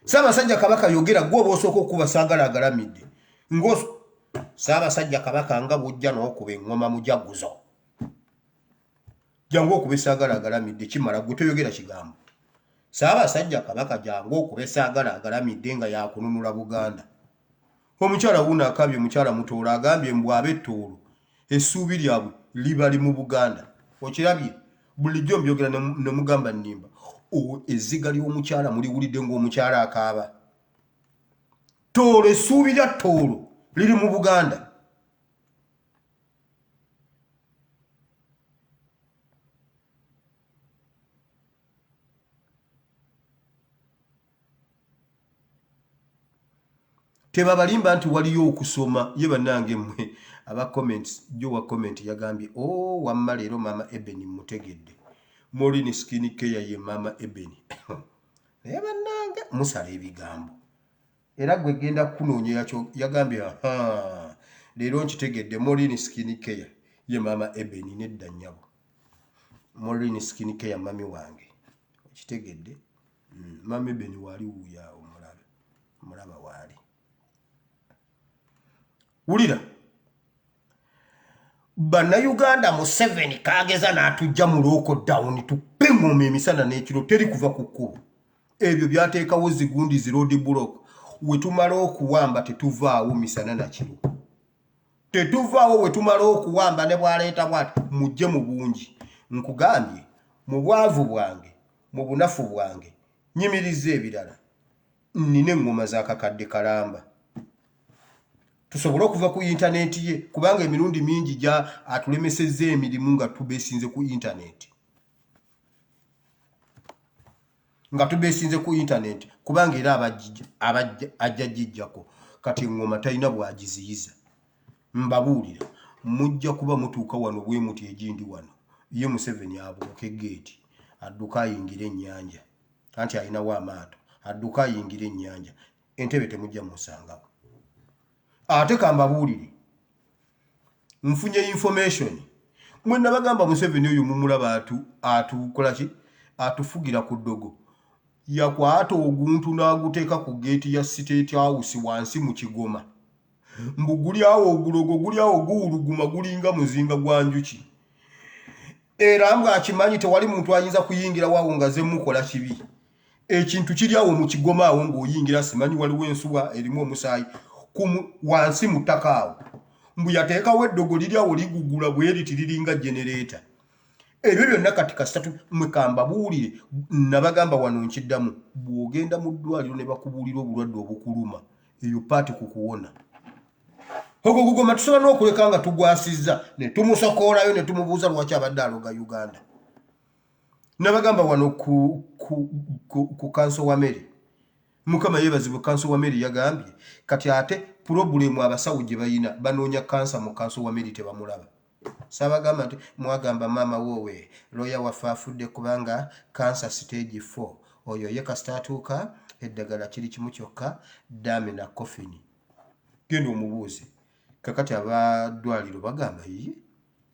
Ssaabasajja Kabaka yogera gwe oba osooka okuba saagala agalamidde Ssaabasajja Kabaka nga bw'ojja n'okuba eŋŋoma mujaguzo jangu okuba saagala agalamidde kimala gwe toyogera kigambo Ssaabasajja Kabaka jangu okuba saagala agalamidde nga yakununula Buganda omukyala wuno akabye omukyala Mutoolo agambye mbw ab'ettoolo essuubi lyabwe libali mu Buganda okirabye bulijjo mbyogera ne mugamba nnimba ezziga ly'omukyala muliwulidde ng'omukyala akaaba Toolo essuubi lya Toolo liri mu Buganda tebabalimba nti waliyo okusoma ye bannange mmwe aba comments jo wa comment yagambye wamma leero mama Ebeni mutegedde Maureen Skin Care ye mama Ebeni naye bannange musala ebigambo era gwe genda kunoonya yakyo yagambye leero nkitegedde Maureen Skin Care ye mama Ebeni nedda nnyabo Maureen Skin Care mami wange kitegedde mama Ebeni wali wuya omulaba wali wulira Bannayuganda mu 7 kageza n'atujja mu lockdown tupengoma emisana n'ekiro teri kuva ku kkubo ebyo byateekawo zigundi zi road block we tumala okuwamba tetuvaawo misana na kiro tetuvaawo we tumala okuwamba ne bwaleeta bwati mujje mu bungi nkugambye mu bwavu bwange mu bunafu bwange nyimiriza ebirala nnina engoma z'akakadde kalamba tusobola okuva ku internet ye kubanga emirundi mingi gya atulemesezza emirimu nga tubeesinze ku internet kubanga era ajja jijjako kati engoma talina bwagiziyiza mbabuulira mujja kuba mutuuka wano bwe muti egindi wano ye Museveni abuuke geeti adduka ayingira ennyanja anti alinawo amaato adduka ayingira ennyanja Entebbe temujja musangawo ate kambabuulire nfunye information mwe nabagamba Museveni oyo mumulaba atukolaki atufugira ku ddogo yakwata oguntu n'aguteeka ku geeti ya State House wansi mu Kigoma mbu guli awo ogulogo guli awo guwuluguma gulinga muzinga gwa njuki era nga akimanyi tewali muntu ayinza kuyingira waawo nga zemukola kibi ekintu kiri awo mu Kigoma awo ng'oyingira simanyi waliwo ensuwa erimu omusaayi wansi mu ttaka awo mbu yateekawo eddogo liri awo ligugula bwe litiriringa generator ebyo byonna kati kasatu mwekamba buulire nabagamba wano nkiddamu bw'ogenda mu ddwaliro ne bakubuulira obulwadde obukuluma eyo paati kukuwona ogwo gugoma tusobola n'okuleka nga tugwasizza ne tumusokoolayo ne tumubuuza lwaki abadde aloga Uganda nabagamba wano ku kanso wa Mary mukama yeebazibwe kanso wa Mary yagambye kati ate problemu abasawo gye bayina banoonya kansa mu kanso wa Mary tebamulaba sabagamba nti mwagamba mama wowe lawyer waffe afudde kubanga kansa stage 4 oyo ye kasitatuuka eddagala kiri kimu kyokka dame na kofini genda omubuuze kakati abaddwaliro bagamba ye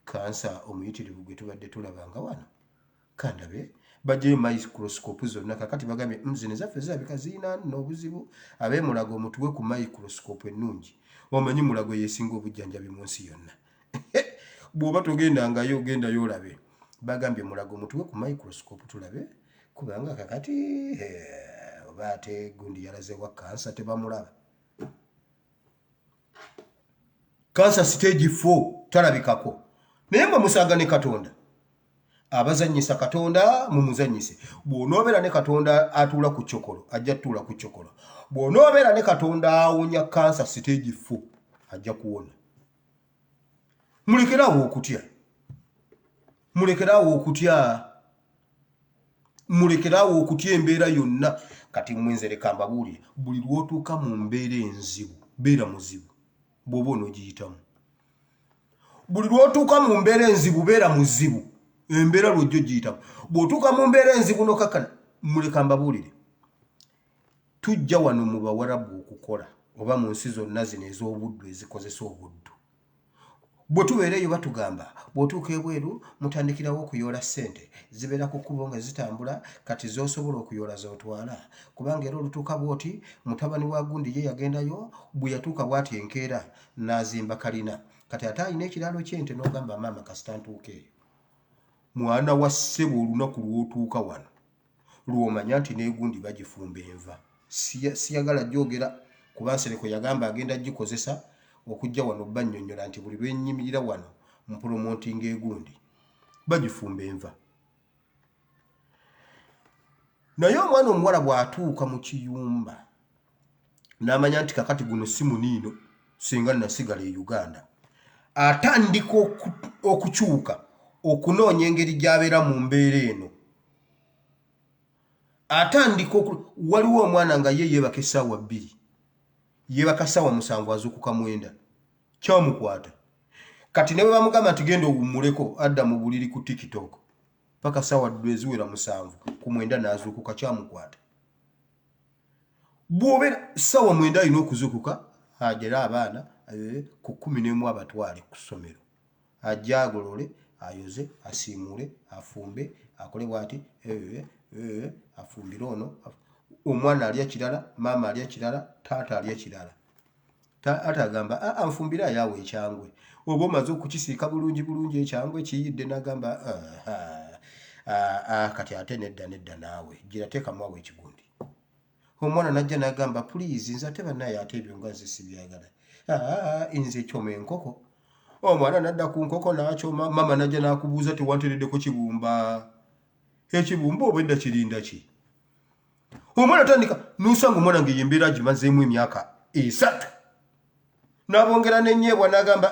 kansa omuyitirivu gwe tubadde tulabanga wano kandabe bajje microscope zonna kakati bagambye zino zaffe zirabika zirina n'obuzibu ab'emulago omutuwe ku microscope ennungi omanyi mulago yeesinga obujjanjabi mu nsi yonna bw'oba togendangayo ogendayo olabe bagambye mulago omutuwe ku microscope tulabe kubanga kakati oba ate gundi yalazewa kansa tebamulaba kansa stage 4 talabikako naye mba musaaga ne Katonda abazanyisa Katonda mumuzanyise bw'onobeera ne Katonda atuula ku kyokolo ajja tuula ku kyokolo bw'onobeera ne Katonda awonya kansa stage 4 ajja kuwona mulekerawo okutya mulekerawo okutya embeera yonna kati mwenzereka mbabuulire buli lw'otuuka mu mbeera enzibu beera muzibu bw'oba onoogiyitamu buli lw'otuuka mu mbeera enzibu beera muzibu embeera lwojjo giyitamu bw'otuuka mu mbeera enzibu nokakana muleka mbabuulire tujja wano mu Bawarabu okukola oba mu nsi zonna zino ez'obuddu ezikozesa obuddu bwe tubeereyo batugamba bw'otuuka ebweru mutandikirawo okuyoola ssente zibeera ku kkubo nga zitambula kati z'osobola okuyoola z'otwala kubanga era olutuuka bw'oti mutabani wa gundi ye yagendayo bwe yatuuka bw'ati enkeera n'azimba kalina kati ate alina ekiraalo ky'ente n'ogamba maama kasita ntuuka eyo mwana wa ssebo olunaku lw'otuuka wano lw'omanya nti n'egundi bagifumba enva siyagala gyogera kuba Nsereko yagamba agenda gikozesa okujja wano bannyonnyola nti buli lwenyimirira wano mpromotinga egundi bagifumba enva naye omwana omuwala bw'atuuka mu kiyumba n'amanya nti kakati guno si muniino singa nasigala e Uganda atandika okukyuka okunoonya engeri gy'abeera mu mbeera eno atandika waliwo omwana nga ye yeebaka essaawa 2 yebaka sawa 7 azukuka 9 kyamukwata kati ne bamugamba nti genda owummuleko adda mu buliri ku TikTok paka sawa eziwera 7 ku 9 n'azukuka kyamukwata bw'obeera sawa 9 alina okuzukuka ajera abaana ku 11 abatwale ku ssomero ajja agolole ayoze asiimule afumbe akole bw'ati afumbire ono omwana alya kirala maama alya kirala taata alya kirala atagamba anfumbire ayawe ekyangwe oba omaze okukisiika bulungi ekyangwe kiyidde n'agamba kati ate nedda naawe gira teekamu awo ekigundi omwana najja n'agamba please nze ate bannaye ate ebyo nga nze sibyagala nze kyoma enkoko omwana nadda ku nkoko n'akyoma mama najja n'akubuuza tewantereddeko kibumba ekibumba oba edda kirinda ki omwana atandika n'osanga omwana nge yembeera gimazeemu emyaka 3 n'abongera n'enyeebwa n'agamba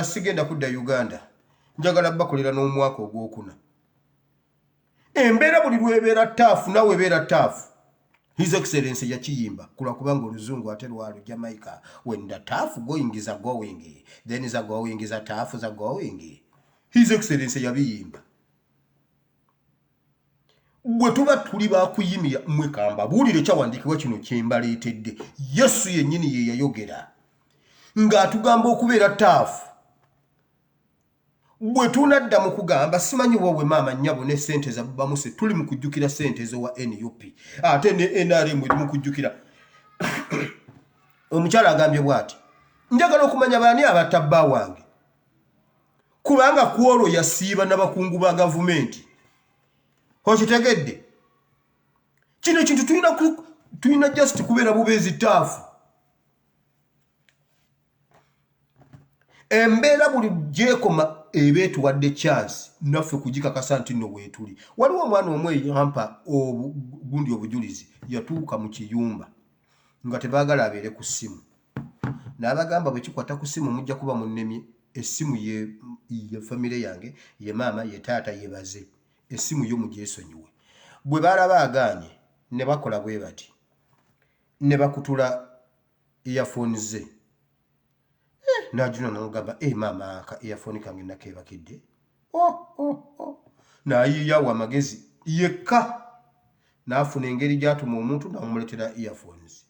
sigenda kudda Uganda njagala bakolera n'omwaka ogwokuna embeera buli lwebeera taafu nawe ebeera taafu His Excellency yakiyimba kubanga oluzungu ate lwalo Jamaica when the tough going is a going then is a going is a tough is a going His Excellency yabiyimba bwe tuba tuli bakuyimira mwekamba buulire kyawandikibwa kino kyembaleetedde Yesu yennyini ye yayogera ng'atugamba okubeera taafu bwe tunadda mu kugamba simanyi wowe maama nnyabo ne ssente za bamuse tuli mu kujjukira ssente z'owa NUP ate ne NRM eri mu kujjukira omukyala agambye bw'ati njagala okumanya baani abatabba wange kubanga ku olwo yasiiba n'abakungu ba gavumenti okitegedde kino ekintu tulina just kubeera bubeezi taafu embeera buli gyekoma ebeetuwadde chance naffe kugikakasa nti nno weetuli waliwo omwana omwe yampa gundi obujulizi yatuuka mu kiyumba nga tebaagala abeere ku ssimu n'abagamba bwe kikwata ku ssimu mujja kuba munnemye essimu ye famire yange ye maama ye taata yebaze essimu yo mugyesonyiwe bwe baalaba agaanye ne bakola bwe bati ne bakutula earphone ze najuna n'agamba maama ka earphone kange nakeebakidde n'ayiyawo amagezi yekka n'afuna engeri gy'atuma omuntu n'amumuletera earphones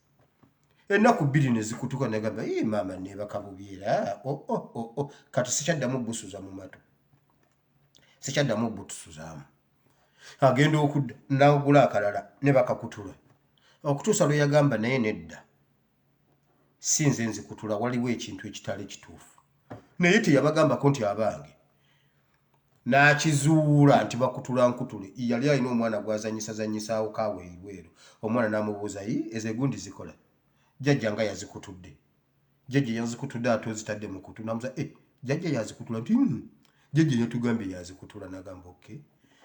ennaku 2 ne zikutuka n'agamba maama neebaka bubyera kati sikyaddamu busuza mu matu sikyaddamu butusuzaamu agenda okudda n'agula akalala ne bakakutula okutuusa lwe yagamba naye nedda sinze nzikutula waliwo ekintu ekitali kituufu naye teyabagambako nti abange n'akizuula nti bakutula nkutule yali alina omwana gwazanyisaawo kaawe ibweru omwana n'amubuuza ezo egundi zikola jjajja nga yazikutudde jjajja yazikutudde ate ozitadde mu kutu namuza jjajja yazikutula nti jjajja yatugambye yazikutula n'agamba oke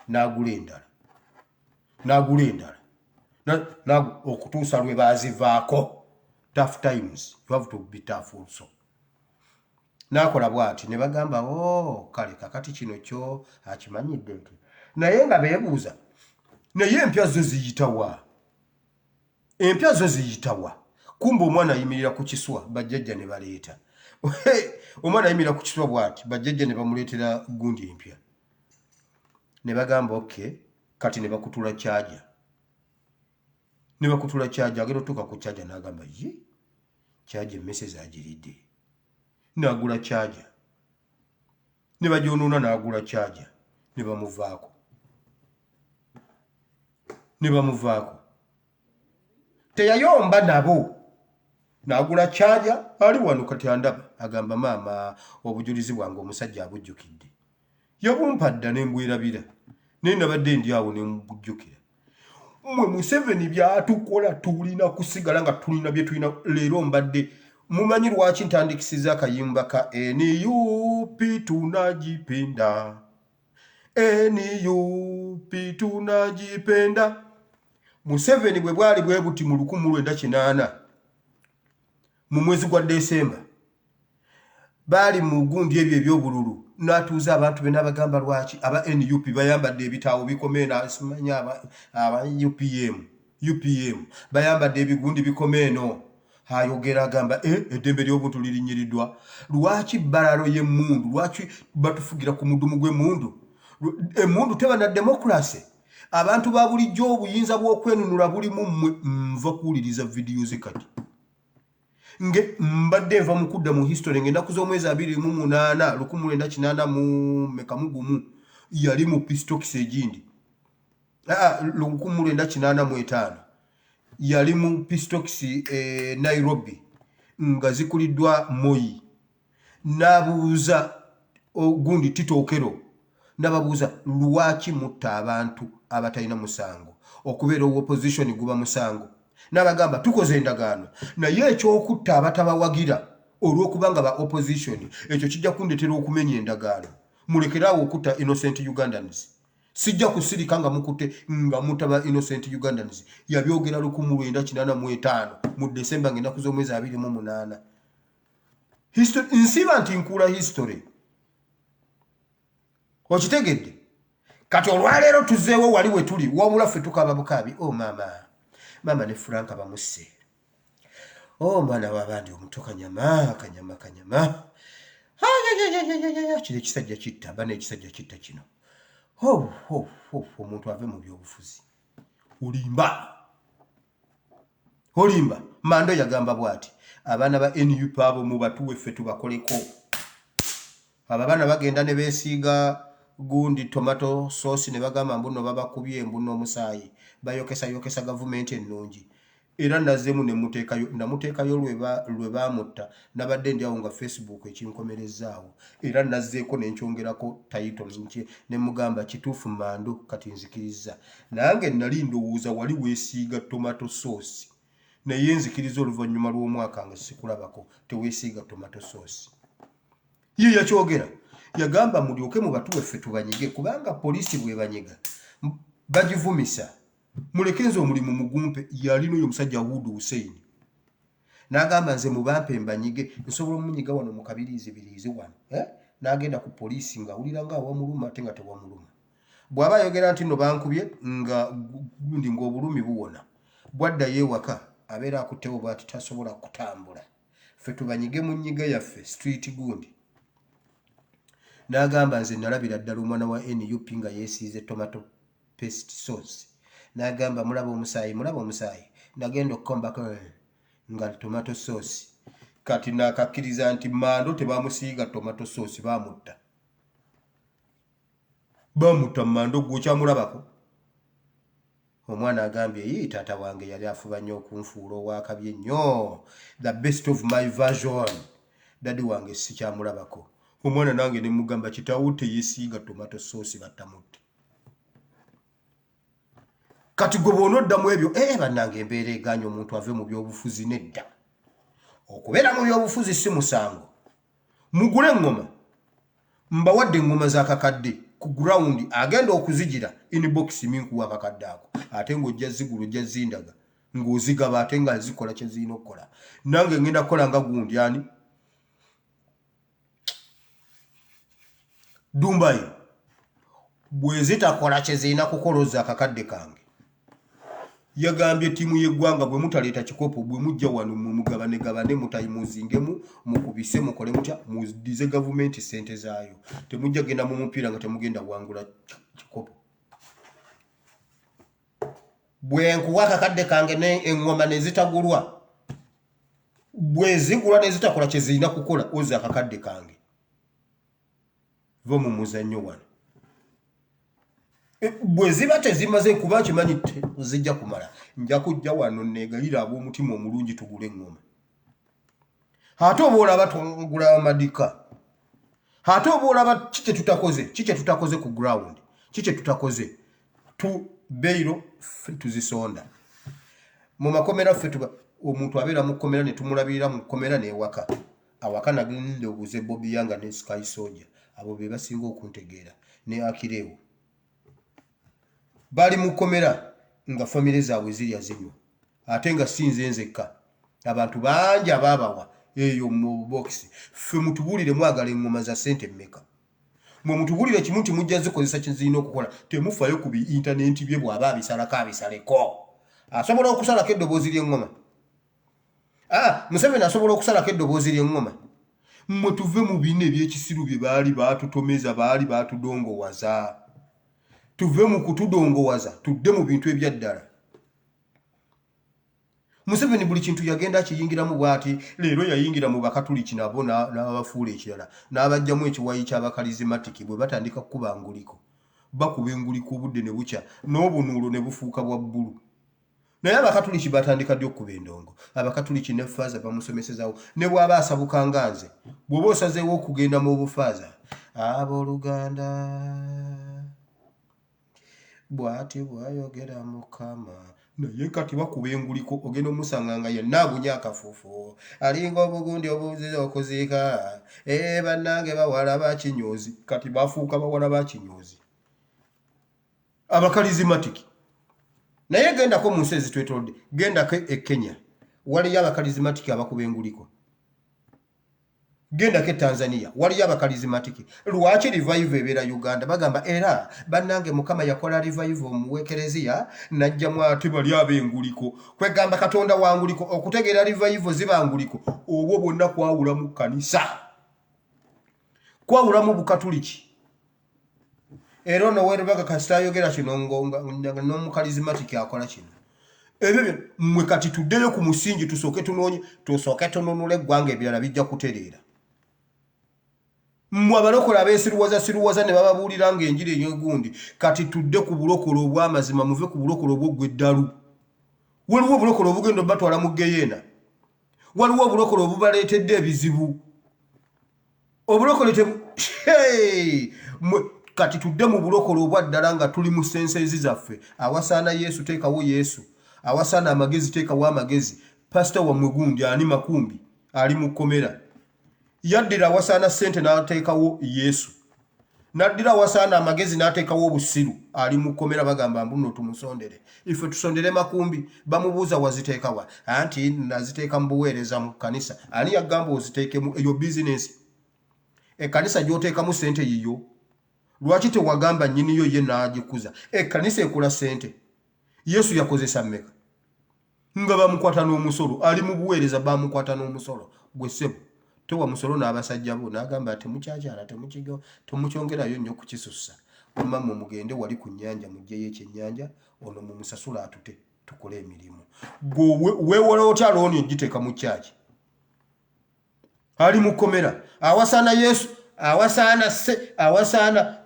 n'agula endala okutuusa lwe baazivaako tough times you have to be tough also nakola bwati ne bagamba kale kakati kino kyo akimanyidde nti naye nga beebuuza naye empya zo ziyitawa kumbe omwana ayimirira ku kiswa bajjajja ne baleeta omwana ayimirira ku kiswa bwati bajjajja ne bamuleetera gundi empya ne bagamba oke kati ne bakutula kyaja agenda otuuka ku kyaja n'agamba kyaja emmesezi agiridde n'agula kyaja ne bagyonoona n'agula kyaja ne bamuvaako teyayomba nabo n'agula kyaja ali wano kati andaba agamba maama obujulizi bwange omusajja abujjukidde yabumpadda ne mbwerabira naye nabadde ndi awo ne mbujjukira mwe Museveni byatukola tulina kusigala nga tulina bye tulina leero mbadde mumanyi lwaki ntandikisiza akayimba ka NUP tunajipenda NUP tunajipenda Museveni bwe bwali bwe buti mu 1998 mu mwezi gwa Desemba bali mu gundi ebyo ebyobululu n'atuuza abantu be n'abagamba lwaki aba NUP bayambadde ebitaawo bikomena simanya aba UPM bayambadde ebigundi bikomeeno ayogera agamba eddembe ly'obuntu lirinnyiridwa lwaki balalo y'emmundu lwaki batufugira ku mudumu gw'emmundu emmundu teba na demokrasi abantu ba bulijjo obuyinza bw'okwenunula bulimu mmwe nva kuwuliriza vidiyo ze kati nge mbadde nva mu kudda mu history ng'ennaku z'omwezi 28 1980 mu mekamugumu yali mu pistokisi egindi 1985 yali mu pistokisi Nairobi nga zikuliddwa Moi nabuuza gundi Tito Okello nababuuza lwaki mutta abantu abatalina musango okubeera opposition guba musango nabagamba tukoze endagaano naye ekyokutta abatabawagira olw'okubanga ba opposition ekyo kijja kundetera okumenya endagaano mulekerawo okutta innocent Ugandans sijja kusirika nga mukute nga mutaba innocent Ugandans yabyogera 1985 mu December ng'ennaku z'omwezi 28 history nsiba nti nkula history okitegedde kati olwaleero tuzeewo wali we tuli wabula ffe tukaba bukabi mama ne Franka bamusse mwana w'abandi omuto kanyama kino ekisajja kitta bana ekisajja kitta kino omuntu ave mu byobufuzi olimba Mando yagamba bwati abaana ba NUP abo mu batuwe ffe tubakoleko abaana bagenda ne beesiiga gundi tomato sauce ne bagamba mbuno babakubye mbuno omusaayi bayokesa gavumenti ennungi era nazemu ne muteekayo lwe bamutta nabadde ndiawo nga Facebook ekinkomerezaawo era nazeeko nenkyongerako title nche ne mugamba kituufu Mando kati nzikiriza nange nali ndowooza wali weesiiga tomato sauce naye nzikiriza oluvannyuma lw'omwaka nga sikulabako teweesiiga tomato sauce ye yakyogera yagamba mulyoke mu batuwe ffe tubanyige kubanga poliisi bwe banyiga bagivumisa mulekenze omulimu mugumpe yalino oyo musajja Hudu Hussein n'agamba nze mubampe mbanyige nsobola omunyiga wano mu kabirizi wano n'agenda ku poliisi nga awulira nga awamuluma ate nga tewamuluma bw'aba ayogera nti no bankubye nga gundi ng'obulumi buwona bwaddayo ewaka abeera akuttewo bw'ati tasobola kutambula ffe tubanyige mu nnyiga yaffe street gundi n'agamba nze nalabira ddala omwana wa NUP nga yeesiize tomato paste sauce n'agamba mulaba omusaayi nagenda okukombako nga tomato sauce kati n'akakkiriza nti Mando tebamusiiga tomato sauce bamutta Mando gwokyamulabako omwana agambye yi taata wange yali afuba nnyo okunfuula owakabi ennyo the best of my version dadi wange sikyamulabako omwana nange ne mugamba kitaawo teyeesiiga tomato sauce battamutte kati gwe bw'onoddamu ebyo bannange embeera eganya omuntu ave mu byobufuzi nedda okubeera mu byobufuzi si musango mugule eŋŋoma mbawadde eŋŋoma z'akakadde ku ground agenda okuzigira inbox minkuwa akakadde ako ate ng'ojja zigula ojja zindaga ng'ozigaba ate nga zikola kye zirina okukola nange ngenda kukola nga gundi ani Dumbai bwe zitakola kye zirina kukoloza akakadde kange yagambye ttiimu y'eggwanga bwe mutaleeta kikopo bwe mujja wano mugabane mutayimuzingemu mukubise mukole mutya mudize gavumenti ssente zaayo temujja genda mu mupiira nga temugenda wangula kikopo bwe nkuwa akakadde kange eŋŋoma ne zitagulwa bwe zigulwa ne zitakola kye zirina kukola oza akakadde kange va mu muzannyo wano bwe ziba tezimaze kuba kimanyi zijja kumala nja kujja wano neegayira ab'omutima omulungi tugule eŋŋoma ate oba olaba tugula amadika ate oba olaba kike tutakoze ku ground kike tutakoze tu beiro tuzisonda mu makomera ffe omuntu abeera mu kkomera ne tumulabirira mu kkomera n'ewaka awaka nagende obuze Bobby Yanga ne Sky Soldier abo be basinga okuntegeera ne Akireewo bali mu kkomera nga famire zaabwe zirya zinywa ate nga sinze nzekka abantu bangi abaabawa eyo mu box ffe mutubulire mwagala eŋŋoma za ssente mmeka mwe mutubulire kimu nti mujja zikozesa kye zirina okukola temufayo ku bi-intaneti bye bw'aba abisalako abisaleko asobola okusalako eddoboozi ly'eŋŋoma Museveni asobola okusalako eddoboozi ly'eŋŋoma. Mmwe tuve mu bino ebyekisiru bye baali baatutomeza baali baatudongowaza. Tuve mu kutudongowaza tudde mu bintu ebyaddala. Museveni buli kintu yagenda akiyingiramu bw'ati. Leero yayingira mu bakatuliki nabo n'abafuula ekirala n'abajjamu ekiwayi ky'abakalizimatiki bwe batandika kukuba nguliko. Bakuba enguliko obudde ne bukya n'obunuulo ne bufuuka bwa bbulu. Naye abakatuliki batandika ddi okuba endongo. Abakatuliki ne faaza bamusomesezaawo ne bw'aba asabuka nga nze bw'oba osazeewo okugenda mu bufaaza. Abooluganda bw'ati bw'ayogera Mukama. Naye kati bakuba enguliko ogenda omusanga nga yenna abunya akafuufu alinga obugundi obuziza okuziika. Bannange bawala ba kinyoozi kati bafuuka bawala ba kinyoozi abakalizimatiki. Naye gendako mu nsi ezitwetoolodde, gendako e Kenya waliyo abakalizimatiki abakuba enguliko. Gendako e Tanzania waliyo abakalizimatiki. Lwaki revival ebeera Uganda? Bagamba era bannange Mukama yakola revival mu Ekereziya najjamu ate bali ab'enguliko. Kwegamba Katonda wa nguliko. Okutegeera revival ziba nguliko obwo bwonna kwawula mu kanisa, kwawula mu bukatuliki. Era Nowerubaga kasita ayogera kino n'omukalizimatiki akola kino. Ebyo mmwe kati tuddeyo ku musingi tusooke tununule eggwanga ebirala bijja kutereera. Mmwe abalokole abeesiruwaza ne bababuulira ng'enjiri ey'egundi kati tudde ku bulokole obw'amazima muve ku bulokole obw'oggwa eddalu. Waliwo obulokole obugenda obatwala mu Geyeena. Waliwo obulokole obubaleetedde ebizibu. Obulokole kati tudde mu bulokole obwaddala nga tuli mu sensensi zaffe. Awasaana Yesu teekawo Yesu. Awasaana amagezi teekawo amagezi. Pasita wammwe gundi ani Makumbi ali mu kkomera. Yaddira awasaana ssente n'ateekawo Yesu. Naddira awasaana amagezi n'ateekawo obusiru ali mu kkomera bagamba mbuno tumusondere. Ife tusondere Makumbi bamubuuza waziteekawa. Anti naziteeka mu buweereza mu kanisa. Ani yagamba oziteekemu eyo bizinesi? Ekkanisa gy'oteekamu ssente yiyo. Lwaki tewagamba nnyiniyo ye n'agikuza? Ekkanisa ekola ssente. Yesu yakozesa mmeka? Nga bamukwata n'omusolo. Ali mu buweereza bamukwata n'omusolo. Gwe ssebo towa musolo n'abasajja bo n'agamba temukyakyala temukyongerayo nnyo kukisussa. Wamma mugende wali ku nnyanja mugyeyo ekyennyanja ono mumusasula atute tukole emirimu. Gwe weewola otya looni ogiteeka mu kyaki? Ali mu kkomera. Awasaana Yesu.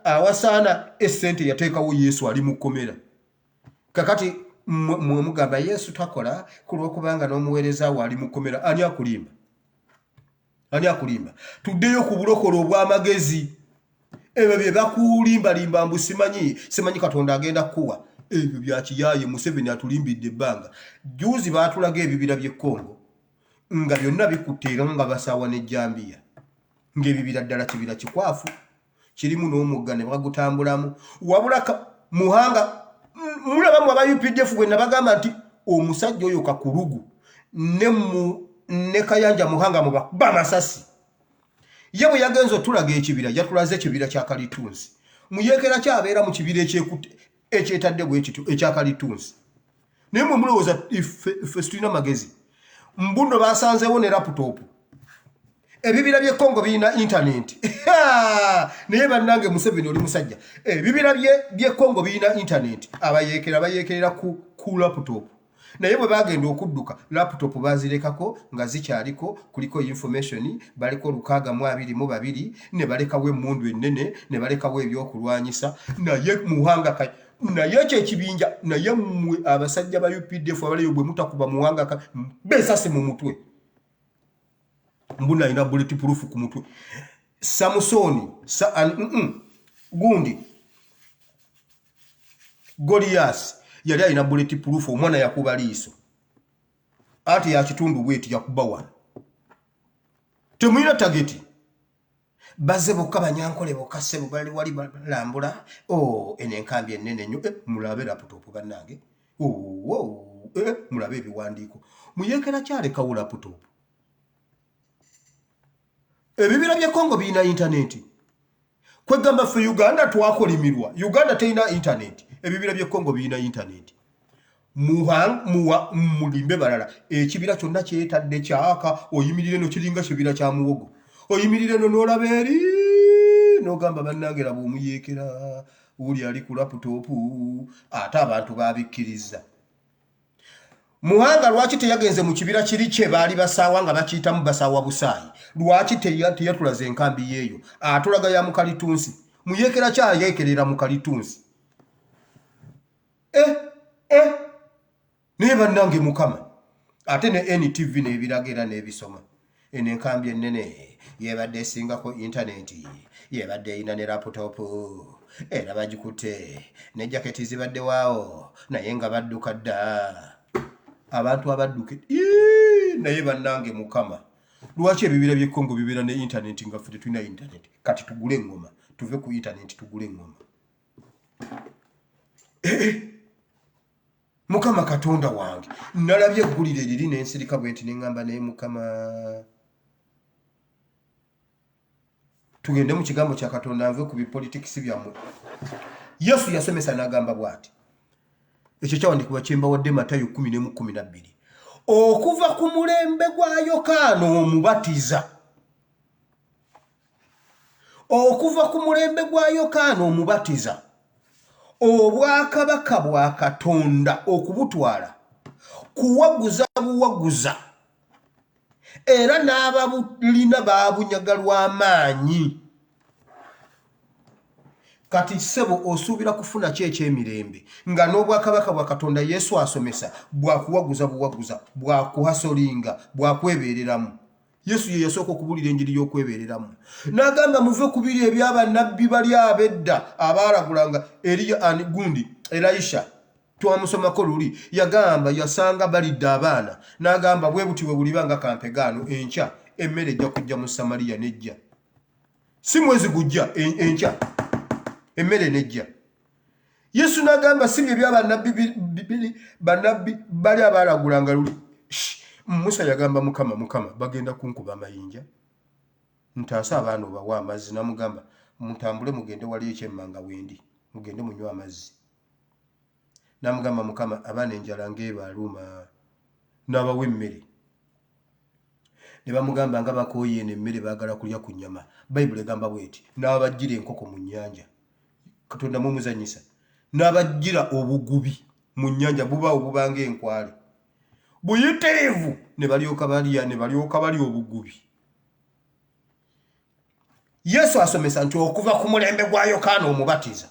Awasaana essente yateekawo Yesu ali mu kkomera. Kakati mwe mugamba Yesu takola kulw'okubanga n'omuweereza we ali mu kkomera. Ani akulimba? Ani akulimba? Tuddeyo ku bulokole obw'amagezi. Ebyo bye bakulimbalimba mbu simanyi Katonda agenda kuwa. Ebyo bya kiyaaye. Museveni atulimbidde ebbanga. Juuzi baatulaga ebibira by'e Congo nga byonna bikutte era nga basaawa n'ejjambiya. Ng'ebibira ddala kibira kikwafu kirimu n'omugga ne bagutambulamu. Wabula muhanga mulabamu aba UPDF bwe nabagamba nti omusajja oyo Kakulugu ne Kayanja Muhanga mu bakuba amasasi. Ye bwe yagenza otulaga ekibira yatulaze ekibira kya Kalitunsi. Muyeekera kyabeera mu kibira ekyetadde bwe kityo ekya Kalitunsi. Naye mwe mulowooza ife tulina magezi. Mbuno basanzeewo ne laptop. Ebibira by'e Congo birina internet. Naye bannange Museveni oli musajja. Ebibira by'e Congo birina internet. Bayeekerera ku laptop. Naye bwe bagenda okudduka laptop bazirekako nga zikyaliko kuliko information baliko 622 ne balekawo emmundu ennene ne balekawo ebyokulwanyisa. Naye muhanga naye kyekibinja naye mmwe abasajja ba UPDF abaliyo bwe mutakuba muhanga besasi mu mutwe. Mbuna ina bulletproof ku mutwe. Samusoni gundi Goliath yali alina bulletproof. Omwana yakuba liiso ati ya kitundu bweti yakuba wano. Temuyina tageti. Bazze bokka banyankole bokka ssebo bali wali balambula. Eno enkambi ennene nnyo. Mulabe laptop bannange. Mulabe ebiwandiiko. Muyeekera kyalekawo laptop. Ebibira by'e Congo birina internet. Kwegamba ffe Uganda twakolimirwa. Uganda terina internet. Ebibira by'e Congo birina internet. muwa mulimbe balala ekibira kyonna kyetadde kyaka oyimirire no kiringa kibira kya muwogo oyimirire no nolaba eri nogamba bannange laba omuyeekera uli ali ku laputopu ate abantu babikkiriza Muhanga lwaki teyagenze mu kibira kiri kye baali basaawa nga bakiyitamu basaawa busaayi lwaki teyatulaze enkambi yeeyo atulaga ya mukalitunsi muyeekera kyayeekerera mukalitunsi naye bannange Mukama ate ne NTV n'ebiragera n'ebisoma eno enkambi ennene yebadde esingako intaneti yebadde eyina ne laputopu era bagikutte ne jaketi zibadde waawo naye nga badduka dda abantu abadduke naye bannange Mukama lwaki ebibira by'Ekongo bibeera ne intaneti nga ffe tetulina intaneti kati tugule engoma tuve ku intaneti tugule engoma Mukama Katonda wange nalabye eggulire liri n'ensirika bwe nti neŋŋamba naye Mukama tugende mu kigambo kya Katonda nve ku bipolitikisi byammwe Yesu yasomesa n'agamba bw'ati ekyo kyawandikibwa kyembawadde Matayo 10:12 okuva ku mulembe gwa Yokaana omubatiza okuva ku mulembe gwa Yokaana omubatiza obwakabaka bwa Katonda okubutwala kuwaguza buwaguza era n'ababulina babunyaga lw'amaanyi kati sebo osuubira kufuna ki ekyemirembe nga n'obwakabaka bwa Katonda Yesu asomesa bwakuwaguza buwaguza bwakuhasolinga bwakwebeereramu Yesu ye yasooka okubulira enjiri y'okwebeereramu n'agamba muve ku biri eby'abannabbi bali abedda abaalagulanga Eriya gundi Elisha twamusomako luli yagamba yasanga balidde abaana n'agamba bwe buti bwe bulibanga kampegaano enkya emmere ejja kujja mu Samaliya nejja si mwezi gujja enkya emmere nejja Yesu n'agamba si bye bannabbi bali abaalagulanga luli Musa yagamba Mukama bagenda kunkuba amayinja ntaasa abaana obawa amazzi namugamba mutambule mugende wali ekyemmanga wendi mugende munywa amazzi namugamba Mukama abaana enjala ng'ebaaluma n'abawa emmere ne bamugamba nga bakooye n'emmere baagala kulya ku nnyama Bayibuli egamba bw'eti n'abajjira enkoko mu nnyanja Katonda mumuzanyisa n'abajjira obugubi mu nnyanja bubaawo bubanga enkwale buyiterevu ne balyoka balya obugubi Yesu asomesa nti okuva ku mulembe gwa Yokaana omubatiza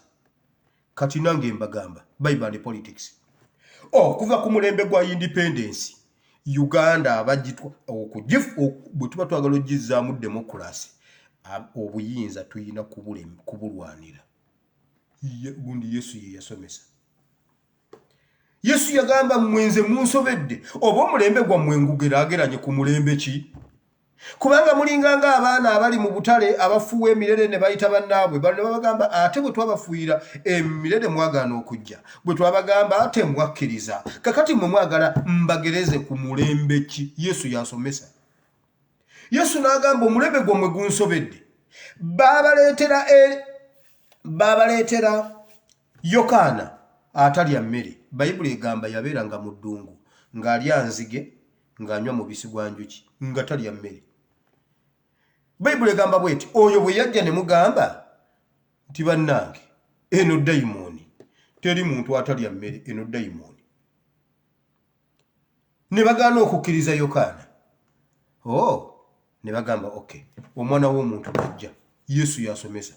kati nange mbagamba Bible politics okuva ku mulembe gwa independence Uganda abagitwa bwe tuba twagala ogizzaamu demokrasi obuyinza tuyina kubulwanira gundi Yesu ye yasomesa Yesu yagamba mwenze munsobedde oba omulembe gwammwe ngugeraageranye ku mulembe ki kubanga mulinganga abaana abali mu butale abafuuwa emirere ne bayita bannaabwe bano ne babagamba ate bwe twabafuuyira emirere mwagaana okujja bwe twabagamba ate mwakkiriza kakati mwe mwagala mbagereze ku mulembe ki Yesu yasomesa Yesu n'agamba omulembe gwammwe gunsobedde babaleetera Yokaana atalya mmere Bayibuli egamba yabeeranga mu ddungu ng'alya nzige ng'anywa mubisi gwa njuki nga talya mmere Bayibuli egamba bw'eti oyo bwe yajja ne mugamba nti bannange eno dayimooni teri muntu atalya mmere eno dayimooni ne bagaana okukkiriza Yokaana ne bagamba okay omwana w'omuntu najja Yesu yasomesa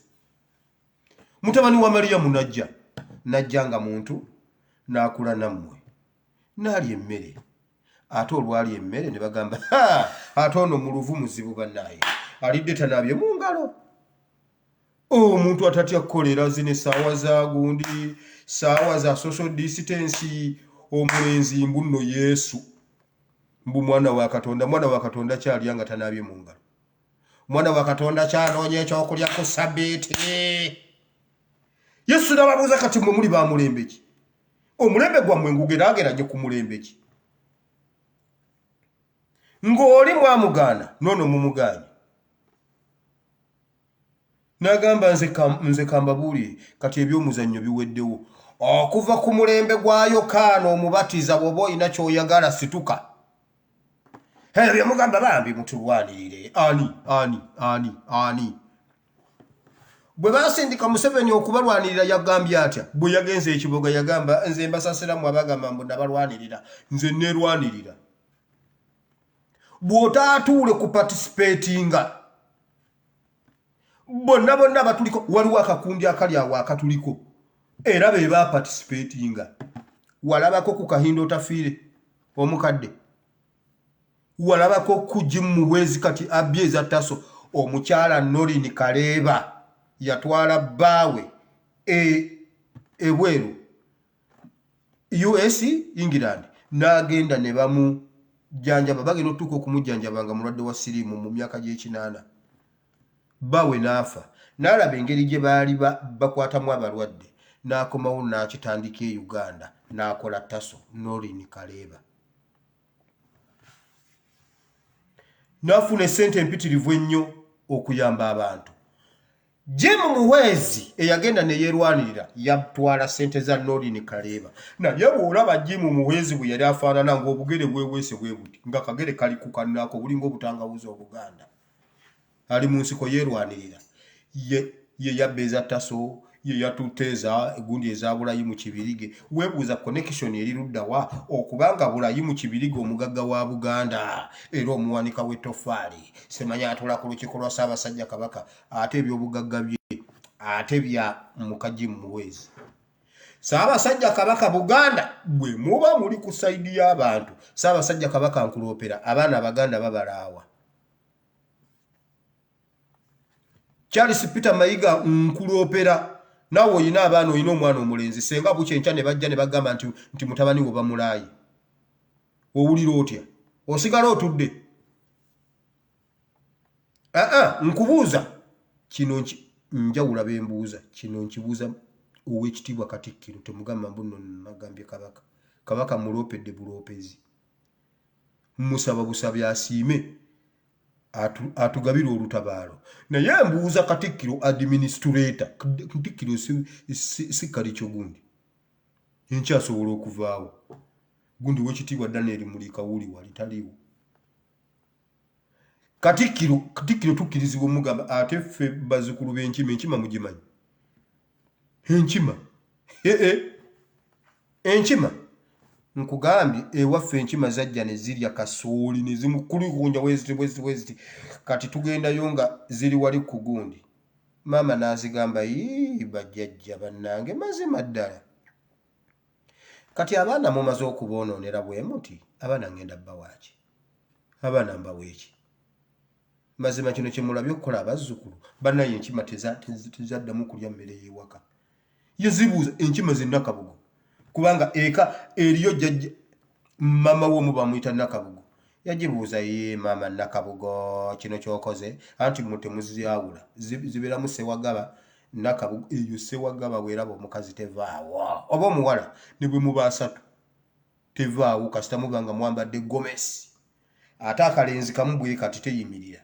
mutabani wa Mariyamu najja nga muntu n'akula nammwe n'alya emmere ate olwali emmere ne bagamba ate ono muluvu muzibu bannaye alidde tanaabye mu ngalo omuntu atatya kukolera zino essaawa za gundi ssaawa za social distance omulenzi mbu nno Yesu mbu mwana wa Katonda kyalya nga tanaabye mu ngalo mwana wa Katonda kyaloonya ekyokulya ku Ssabbiiti Yesu n'ababuuza kati mwe muli ba mulembe ki omulembe gwammwe ngugeraageranye ku mulembe ki ng'oli mwamugaana noono mumugaanye n'agamba nze kambabuulire kati eby'omuzannyo biweddewo okuva ku mulembe gwa Yokaana omubatiza bw'oba olina ky'oyagala situka. Bye mugamba bambi mutulwanirire. Ani. Bwe basindika Museveni okubalwanirira yagambye atya? Bwe yagenze ekibuga yagamba nze mbasasiramu abagamba mbu nabalwanirira. Nze neerwanirira. Bw'otaatuule ku participatinga. Bonna batuliko waliwo akakundi akali awo akatuliko. Era be ba participatinga. Walabako ku Kahindo Tafiire omukadde. Walabako ku Jim Muhwezi kati abyeza Taso omukyala Norin Kaleeba yatwala baawe ebweru US England n'agenda ne bamujjanjaba bagenda otuuka okumujjanjaba nga mulwadde wa siriimu mu myaka gy'ekinaana. Bawe n'afa n'alaba engeri gye baali bakwatamu abalwadde n'akomawo n'akitandika e Uganda n'akola Taso Norin Kaleeba. N'afuna essente empitirivu ennyo okuyamba abantu. Jim Muhwezi eyagenda ne yeerwanirira yatwala ssente za Norin Kaleeba. Naye bw'olaba Jim Muhwezi bwe yali afaanana ng'obugere bweweese bwe buti nga kagere kali ku kannaako bulinga obutangawuza Obuganda. Ali mu nsiko yeerwanirira. Ye yabbeeza Taso, ye yatuteeza egundi eza Bulayi mu Kibirige. Weebuuza connection eri luddawa okubanga Bulayi mu Kibirige omugagga wa Buganda era omuwanika w'ettofaali. Semanya atula ku lukiiko lwa Ssaabasajja Kabaka ate eby'obugagga bye ate bya mukaji Muhwezi. Ssaabasajja Kabaka Buganda bwe muba muli ku sayidi y'abantu. Ssaabasajja Kabaka nkuloopera abaana Abaganda babalaawa. Charles Peter Mayiga nkuloopera nawe oyina abaana oyina omwana omulenzi senga bukyenkya ne bajja ne bagamba nti mutabani wo bamulaayi. Owulira otya? Osigala otudde? Nkubuuza kino njawula bembuuza kino nkibuuza ow'ekitiibwa Katikkiro temugamba mbu nno nagambye Kabaka. Kabaka muloopedde buloopezi. Musaba busabi asiime atugabire olutabaalo. Naye mbuuza Katikkiro administrator. Katikkiro si Kalicho gundi. Enkyasobola okuvaawo. Gundi w'ekitiibwa Daniel Mulikawuli wali taliwo. Katikkiro tukkirizibwa omugamba ate ffe bazzukulu b'enkima mugimanyi. Enkima nkugambye ewaffe enkima zajja ne zirya kasooli ne zimukulikunya weziti kati tugendayo nga ziri wali ku gundi. Maama n'azigamba bajjajja bannange mazima ddala. Kati abaana mumaze okubonoonera bwe muti abaana ngenda bbawaaki. Abaana mbaweeki. Mazima kino kye mulabye okukola abazzukulu bannaye enkima tezaddamu kulya mmere y'ewaka. Yazibuuza enkima ze Nakabugo kubanga eka eriyo jjajja mama w'omu bamuyita Nakabugo. Yagibuuza maama Nakabugo kino ky'okoze anti mmwe temuzyawula zibeeramu Sewagaba Nakabugo eyo Sewagaba bw'eraba omukazi tevaawo oba omuwala ne bwe muba asatu tevaawo kasita muba nga mwambadde gomesi ate akalenzi kamu bwe kati teyimirira.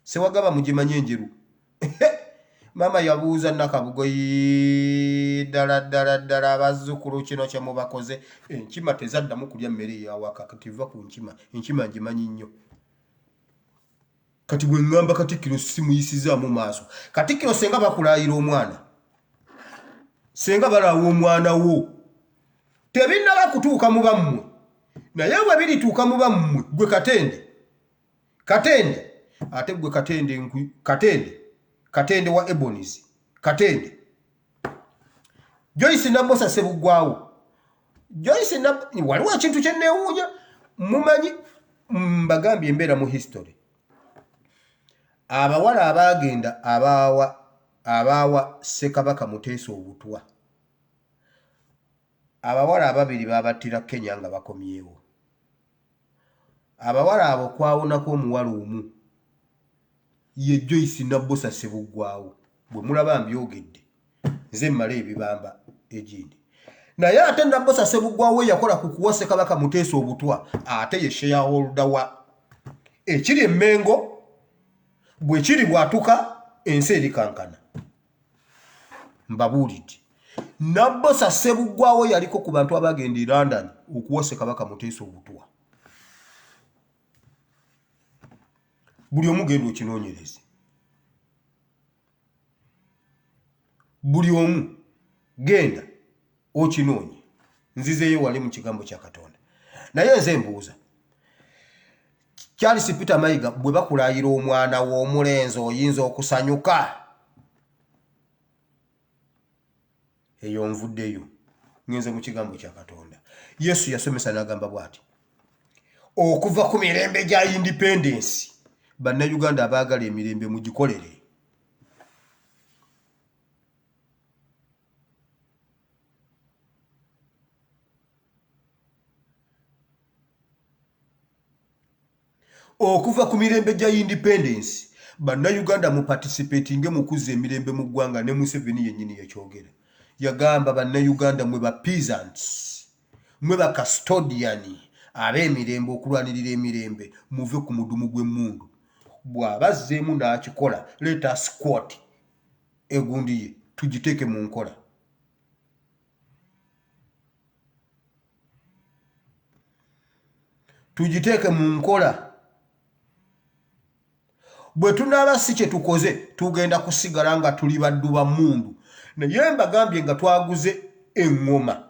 Sewagaba mugimanye enjeru. Mama yabuuza Nakabugo ddala abazzukulu kino kye mubakoze. Enkima tezaddamu kulya mmere y'awaka kati va ku nkima. Enkima ngimanyi nnyo. Kati bwe ŋŋamba Katikkiro simuyisizaamu maaso. Katikkiro senga bakulaayira omwana. Senga balaawa omwana wo. Tebinnaba kutuuka mu bammwe. Naye bwe birituuka mu bammwe gwe Katende. Ate gwe Katende wa Ebonies. Katende. Joyce Nabosa Ssebuggwawo. Joyce waliwo ekintu kye neewuunya mumanyi mbagambye embeera mu history. Abawala abaagenda abaawa Ssekabaka Muteesa obutwa. Abawala ababiri baabattira Kenya nga bakomyewo. Abawala abo kwawonako omuwala omu. Ye Joyce Nabosa Ssebuggwawo. Bwe mulaba mbyogedde nze mmala ebibamba egindi. Naye ate Nabosa Ssebuggwawo yakola ku kuwa Ssekabaka Muteesa obutwa ate ye shareholder wa ekiri emmengo bwe kiri bwatuka ensi erikankana. Mbabuulidde Nabbosa Ssebuggwawo yaliko ku bantu abagenda e London okuwasa Kabaka Muteesa obutwa. Buli omu genda okinoonyereze. Buli omu genda okinoonye. Nzizeeyo wali mu kigambo kya Katonda. Naye nze mbuuza. Charles Peter Mayiga bwe bakulayira omwana w'omulenzi oyinza okusanyuka. Eyo nvuddeyo. Ngenze mu kigambo kya Katonda. Yesu yasomesa n'agamba bw'ati. Okuva ku mirembe gya independence. Bannayuganda abaagala emirembe mugikolere. Okuva ku mirembe gya independence, bannayuganda mu participating mu kuzza emirembe mu ggwanga ne Museveni yennyini yakyogera. Yagamba bannayuganda mwe ba peasants, mwe ba custodian, ab'emirembe okulwanirira emirembe, muve ku mudumu gw'emmundu. Bw'abazzeemu n'akikola, let us quote egundi ye, tugiteeke mu nkola. Tugiteeke mu nkola. Bwe tunaaba si kye tukoze, tugenda kusigala nga tuli baddu ba mmundu. Naye mbagambye nga twaguze eŋŋoma,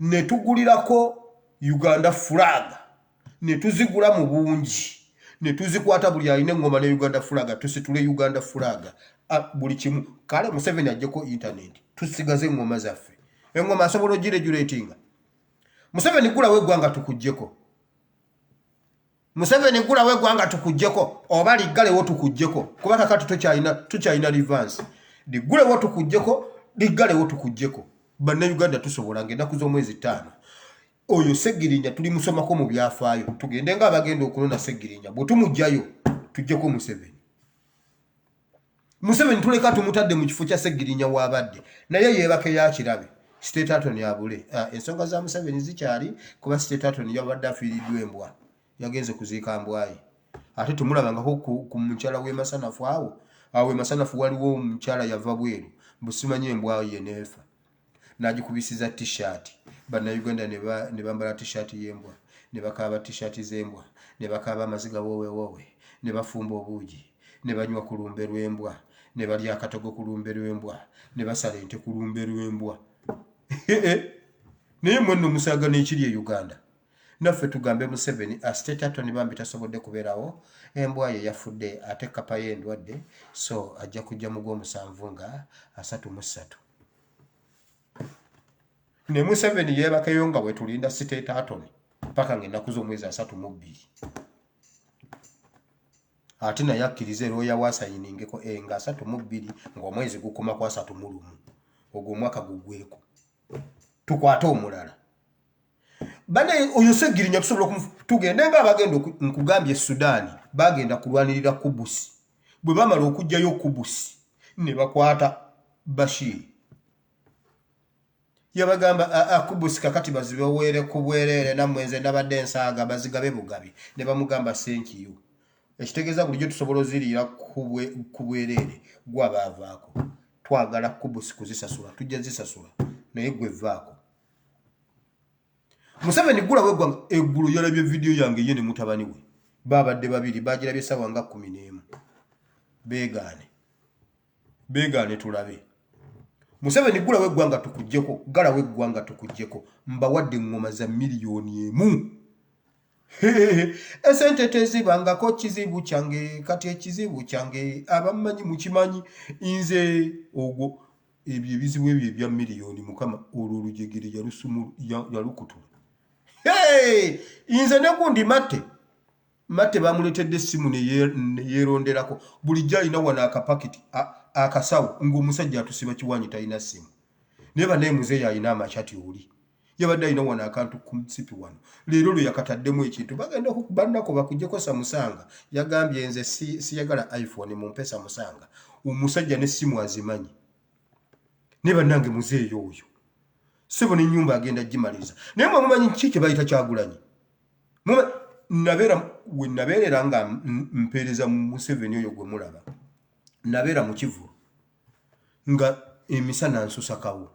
ne tugulirako Uganda flag, ne tuzigula mu bungi, ne tuzikwata buli alina eŋŋoma ne Uganda flag, tusitule Uganda flag. Buli kimu. Kale Museveni ajjeko internet, tusigaze eŋŋoma zaffe. Eŋŋoma asobola ogiregulatinga. Museveni gulawo eggwanga tukuggyeko. Museveni gulawo eggwanga tukuggyeko, oba liggalewo tukuggyeko. Kuba kakati tukyalina revanse. Liggulewo tukuggyeko, liggalewo tukuggyeko. Bannayuganda tusobola ng'ennaku z'omwezi 5. Oyo Sseggirinya tuli musomako mu byafaayo. Tugende nga abagenda okulonda Sseggirinya. Bwe tumugjayo, tuggyeko Museveni. Museveni tuleka tumutadde mu kifo kya Sseggirinya w'abadde. Naye yeebake yakirabe. State Attorney abule. Ensonga za Museveni zikyali kuba State Attorney yabadde afiiriddwa embwa. Yagenze kuziika mbwayi. Ate tumulabangako ku mukyala w'e Masanafu awo. Awo e Masanafu waliwo omukyala yava bweru. Busimanyi embwa ye neefa. N'agikubisiza t-shirt. Bannayuganda ne bambala t-shirt y'embwa. Ne bakaaba t-shirt z'embwa. Ne bakaaba amaziga woowe. Ne bafumba obuugi. Ne banywa ku lumbe lw'embwa. Ne balya akatogo ku lumbe lw'embwa. Ne basala ente ku lumbe lw'embwa. Naye mwenno musaaga n'ekiri e Uganda. Naffe tugambe Museveni State Attorney bambi tasobodde kubeerawo. Embwa ye yafudde ate kapa ye endwadde. So ajja kujja mu gw'omusanvu nga 33. Ne Museveni yeebakayo nga bwe tulinda State Attorney paka ng'ennaku z'omwezi 32. Ate naye akkirize looya waasayiningeko nga 32 ng'omwezi gukoma ku 31. Ogwo omwaka guggweeko. Tukwate omulala. Bane oyo Sseggirinya tusobola tugende nga abagenda nkugambye Sudaani bagenda kulwanirira Kubusi. Bwe bamala okujjayo Kubusi ne bakwata Bashir. Yabagamba Kubusi kakati bazibeweere ku bwereere nammwe nze nabadde ensaaga bazigabe bugabi. Ne bamugamba thank you. Ekitegeeza bulijjo tusobola oziriira ku bwereere gw'abaavaako. Twagala Kubusi kuzisasula, tujja zisasula naye gwe vaako. Museveni gulawo eggwanga. Eggulu yalabye video yange ye ne mutabani we. Babadde babiri bagirabye ssaawa nga 11. Beegaane tulabe. Museveni gulawo eggwanga tukuggyeko, galawo eggwanga tukuggyeko. Mbawadde eŋŋoma za miliyoni 1. Esente tezibangako kizibu kyange, kati ekizibu kyange abamanyi mukimanyi nze ogwo ebyo ebizibu ebyo ebya miliyoni Mukama olwo olujegere yalukutula. Nze ne gundi Matte bamuletedde essimu ne yeeronderako. Bulijjo alina wano akapakiti akasawo ng'omusajja atusiba kiwaanyi talina ssimu. Naye bannaye muzeeyi alina amakyati oli. Yabadde alina wano akantu ku nsipi wano. Leero lwe yakataddemu ekintu bagenda okubannako bakuggyeko Samusanga. Yagambye nze siyagala iPhone mumpe Samusanga. Omusajja n'essimu azimanyi. Ne bannange muzeeyi oyo. Sebo n'ennyumba agenda gimaliza. Naye mwe mumanyi ki kye bayita Kyagulanyi? Nabeerera nga mpeereza Museveni oyo gwe mulaba. Nabeera mu Kivu nga emisana nsusakawo.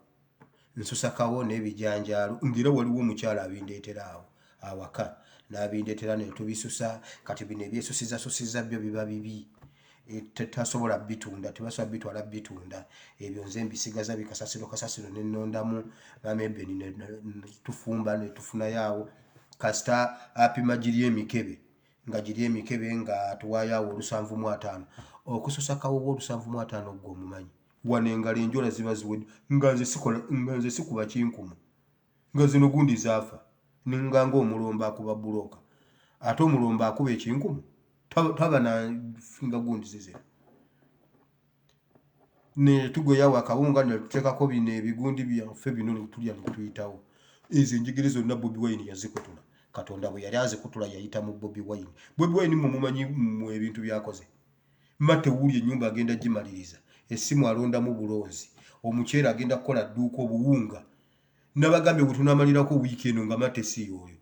nsusakawo n'ebijanjaalo ngera waliwo omukyala abindeetera awo awaka n'abindeetera ne tubisusa kati bino ebyesusiza byo biba bibi tasobola bitunda tebasobola bitwala bitunda ebyo nze mbisigaza bikasasiro nenondamu bamebeni tufumba netufunayo kasita apima giri emikebe nga tuwayawo 750 okususa kawo 750 gwo mumanyi wanengala enjola ziba ziwedde nga nze sikuba kinkumu nga zino gundi zaafa ninganga omulomba akuba buloka ate omulomba akuba ekinkumu taba na finga gundi zize ne tugoyawo akawunga ne tutekako bino ebigundi byaffe bino tulya netuyitawo ezo enjigiri zonna Bobi Wine yazikutula Katonda bwe yali azikutula yayita mu Bobi Wine mumumanyi mu ebintu byakoze mate wuli ennyumba agenda gimaliriza essimu alondamu bulonzi omukyera agenda kukola dduuka obuwunga nabagambe butunamalirako weekend nga mate si oyo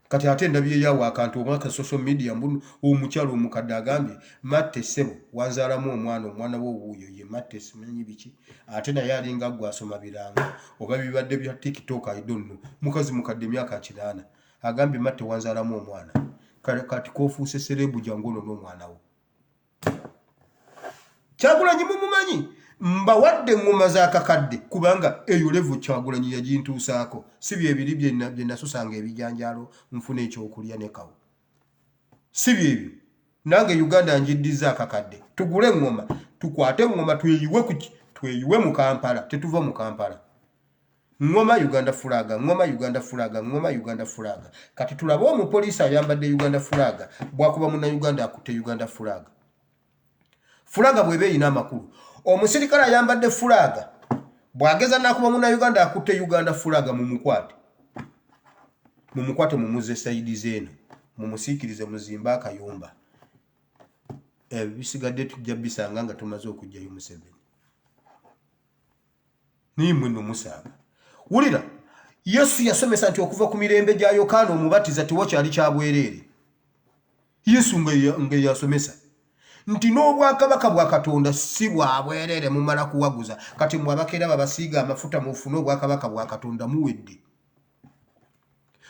kati ate ndabye yawo akantu omwaka social media mbunu omukyalo omukadde agambye mate sebo wanzaalamu omwana wo wuuyo ye mate simanyi biki ate naye alinga gwe asoma biranga oba bibadde bya TikTok I don't know mukazi mukadde myaka 8 agambye mate wanzaalamu omwana kati kofuuse serebu jangono n'omwana wo Kyagulanyi mumumanyi mbawadde ngoma za kakadde kubanga eyo level Kyagulanyi yagintuusaako si bye biri bye nasusanga ebijanjalo nfuna ekyokulya ne kawo si bye nange Uganda njiddiza akakadde tugule ngoma tukwate ngoma tweyiwe mu Kampala tetuva mu Kampala ngoma Uganda fulaga kati tulaba omupoliisi ayambadde Uganda fulaga bwakuba munna Uganda akutte Uganda fulaga bwebe ina amakulu omusirikale ayambadde fulaga bwageza nakuba munna Uganda akutte Uganda fulaga mumukwate mumuze saidi zeno mumusikirize muzimba akayumba bisigadde tujja bisanga nga tumaze okujjayo Museveni nimwe nomusanga wulira Yesu yasomesa nti okuva ku mirembe gya Yokaana omubatiza tiwakyali kyabwerere Yesu nge yasomesa nti n'obwakabaka bwa Katonda si bwabwerere mumala kuwaguza kati mwabakera babasiiga amafuta mufune obwakabaka bwa Katonda muwedde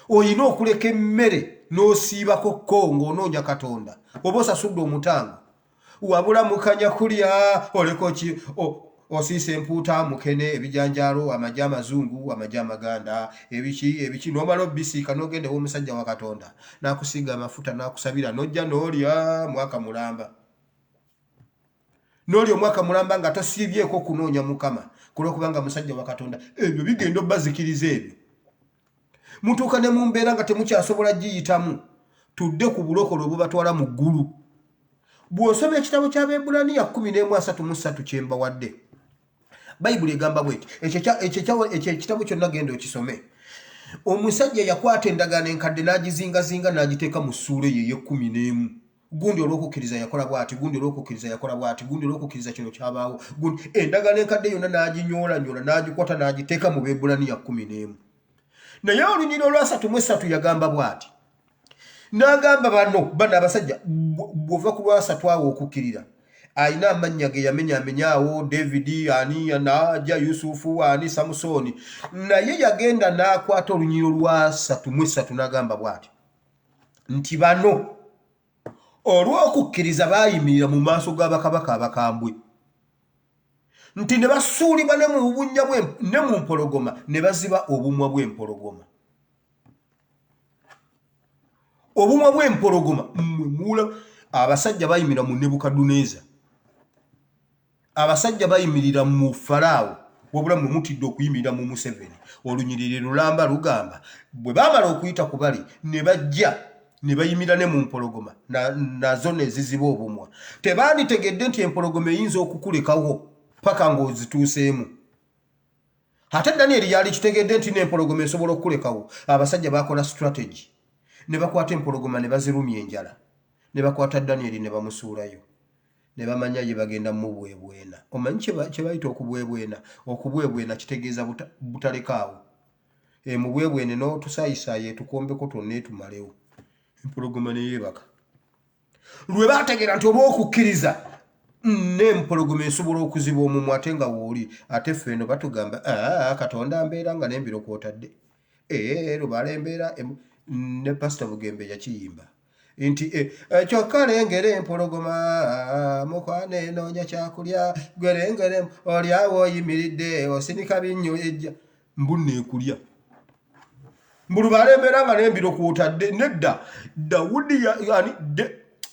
oyina okuleka emmere n'osiibako kongo onoonya Katonda oba osasudde omutango wabula mukanya kulya oleko ki osiise empuuta mukene ebijanjalo amajja amazungu amajja amaganda ebiki n'omala obisiika n'ogenda w'omusajja wa Katonda n'akusiiga amafuta n'akusabira n'ojja n'olya mwaka mulamba n'olyo omwaka mulamba nga tosiibyeko kunoonya Mukama kulwokubanga musajja wa Katonda ebyo bigenda obbazikiriza ebyo mutuuka ne mu mbeera nga temukyasobola giyitamu tudde ku bulokole obubatwala mu ggulu bw'osoma ekitabo ky'Abeebbulaniya 11:33 kyembawadde Bayibuli egamba bweti ekyo ekitabo kyonna genda okisome omusajja yakwata endagaano enkadde n'agizingazinga n'agiteeka mu ssuula ye 11 gundi olw'okukkiriza yakola bw'ati gundi olw'okukkiriza yakola bw'ati gundi olw'okukkiriza kino kyabaawo gundi endagaano enkadde yonna n'aginyoola n'agikwata n'agiteeka mu Beebbulaniya 11 naye olunyiri olwa 3:3 yagamba bw'ati n'agamba bano abasajja bw'ova ku lwa 3 awo okukkirira ayina amannya ge yamenyaawo David ani Najja Yusufu ani Samusoni naye yagenda n'akwata olunyiri olwa 3:3 n'agamba bw'ati nti bano olw'okukkiriza baayimirira mu maaso g'abakabaka abakambwe nti ne basuulibwa ne mu bunnya ne mu mpologoma ne baziba obumwa bw'empologoma mmula abasajja bayimirira mu Nebukadduneeza abasajja bayimirira mu Faraawo wabula mwe mutidde okuyimirira mu Museveni olunyiriri lulamba lugamba bwe baamala okuyita ku bali ne bajja ne bayimira ne mu mpologoma nazo ne ziziba obumwa tebanditegedde nti empologoma eyinza okukulekawo paka ng'ozituuseemu ate Daniel yali kitegedde nti n'empologoma esobola okukulekawo abasajja bakola strategy ne bakwata empologoma ne bazirumya enjala ne bakwata Daniel ne bamusuulayo ne bamanya ye bagenda mu bwebwena omanyi kye bayita okubwebwena kitegeeza butalekaawo mu bwebwene n'otusaayisaaya tukombeko twonna tumalewo empologoma ne yeebaka lwe baategeera nti olw'okukkiriza n'empologoma esobola okuziba omumwa ate nga wooli ate ffe eno batugamba Katonda mbeera nga n'embiro kwotadde lubaala embeera ne Pastor Bugembe yakiyimba nti kyokka lengera empologoma mukwana enoonya kyakulya gwe lengera olyawo oyimiridde osinika binnyo ejja mbunna ekulya mbulubaala embeera nga n'embiro kwotadde nedda Dawudi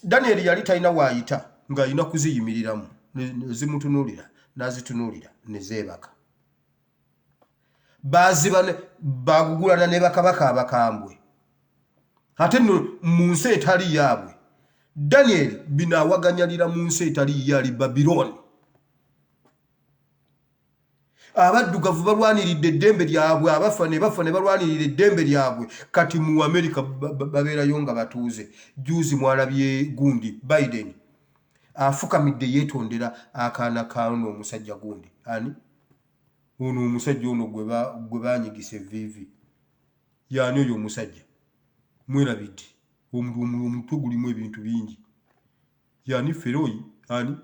Daniel yali talina waayita ng'alina kuziyimiriramu zimutunuulira n'azitunuulira ne zeebaka baagugulana ne bakabaka abakambwe ate nno mu nsi etali yaabwe Daniel binaawaganyalira mu nsi etali yaali Babiloni abaddugavu balwaniridde eddembe lyabwe abafa ne balwanirira eddembe lyabwe kati mu Amerika babeerayo nga batuuze juuzi mwalabye gundi Biden afukamidde yeetondera akaana kaano omusajja gundi ani ono omusajja ono gwe baanyigisa evviivi yaani oyo omusajja mwerabidde omutwe gulimu ebintu bingi yaani Feroyi ani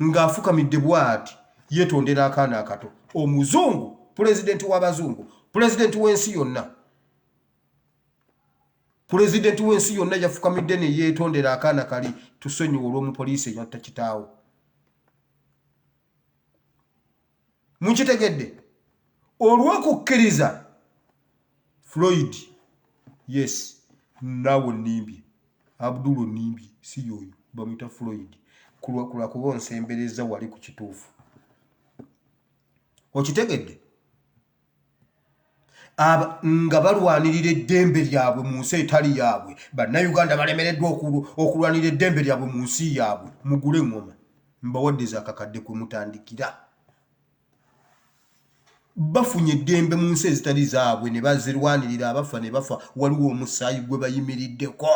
ng'afukamidde bw'ati yeetondera akaana akato omuzungu pulezidenti w'abazungu pulezidenti w'ensi yonna yafukamidde ne yeetondera akaana kali tusonyiwa olw'omupoliisi eyatta kitaawo mukitegedde olw'okukkiriza Floyd yes naawe nimbye Abdul nimbye si yoyo bamuyita Floyd kulwa kuba onsembereza wali ku kituufu okitegedde nga balwanirira eddembe lyabwe mu nsi etali yaabwe bannayuganda balemereddwa okulwanira eddembe lyabwe mu nsi yaabwe mugule eŋŋoma mbawadde zakakadde kwe mutandikira bafunye eddembe mu nsi ezitali zaabwe ne bazirwanirira abafa ne bafa waliwo omusaayi gwe bayimiriddeko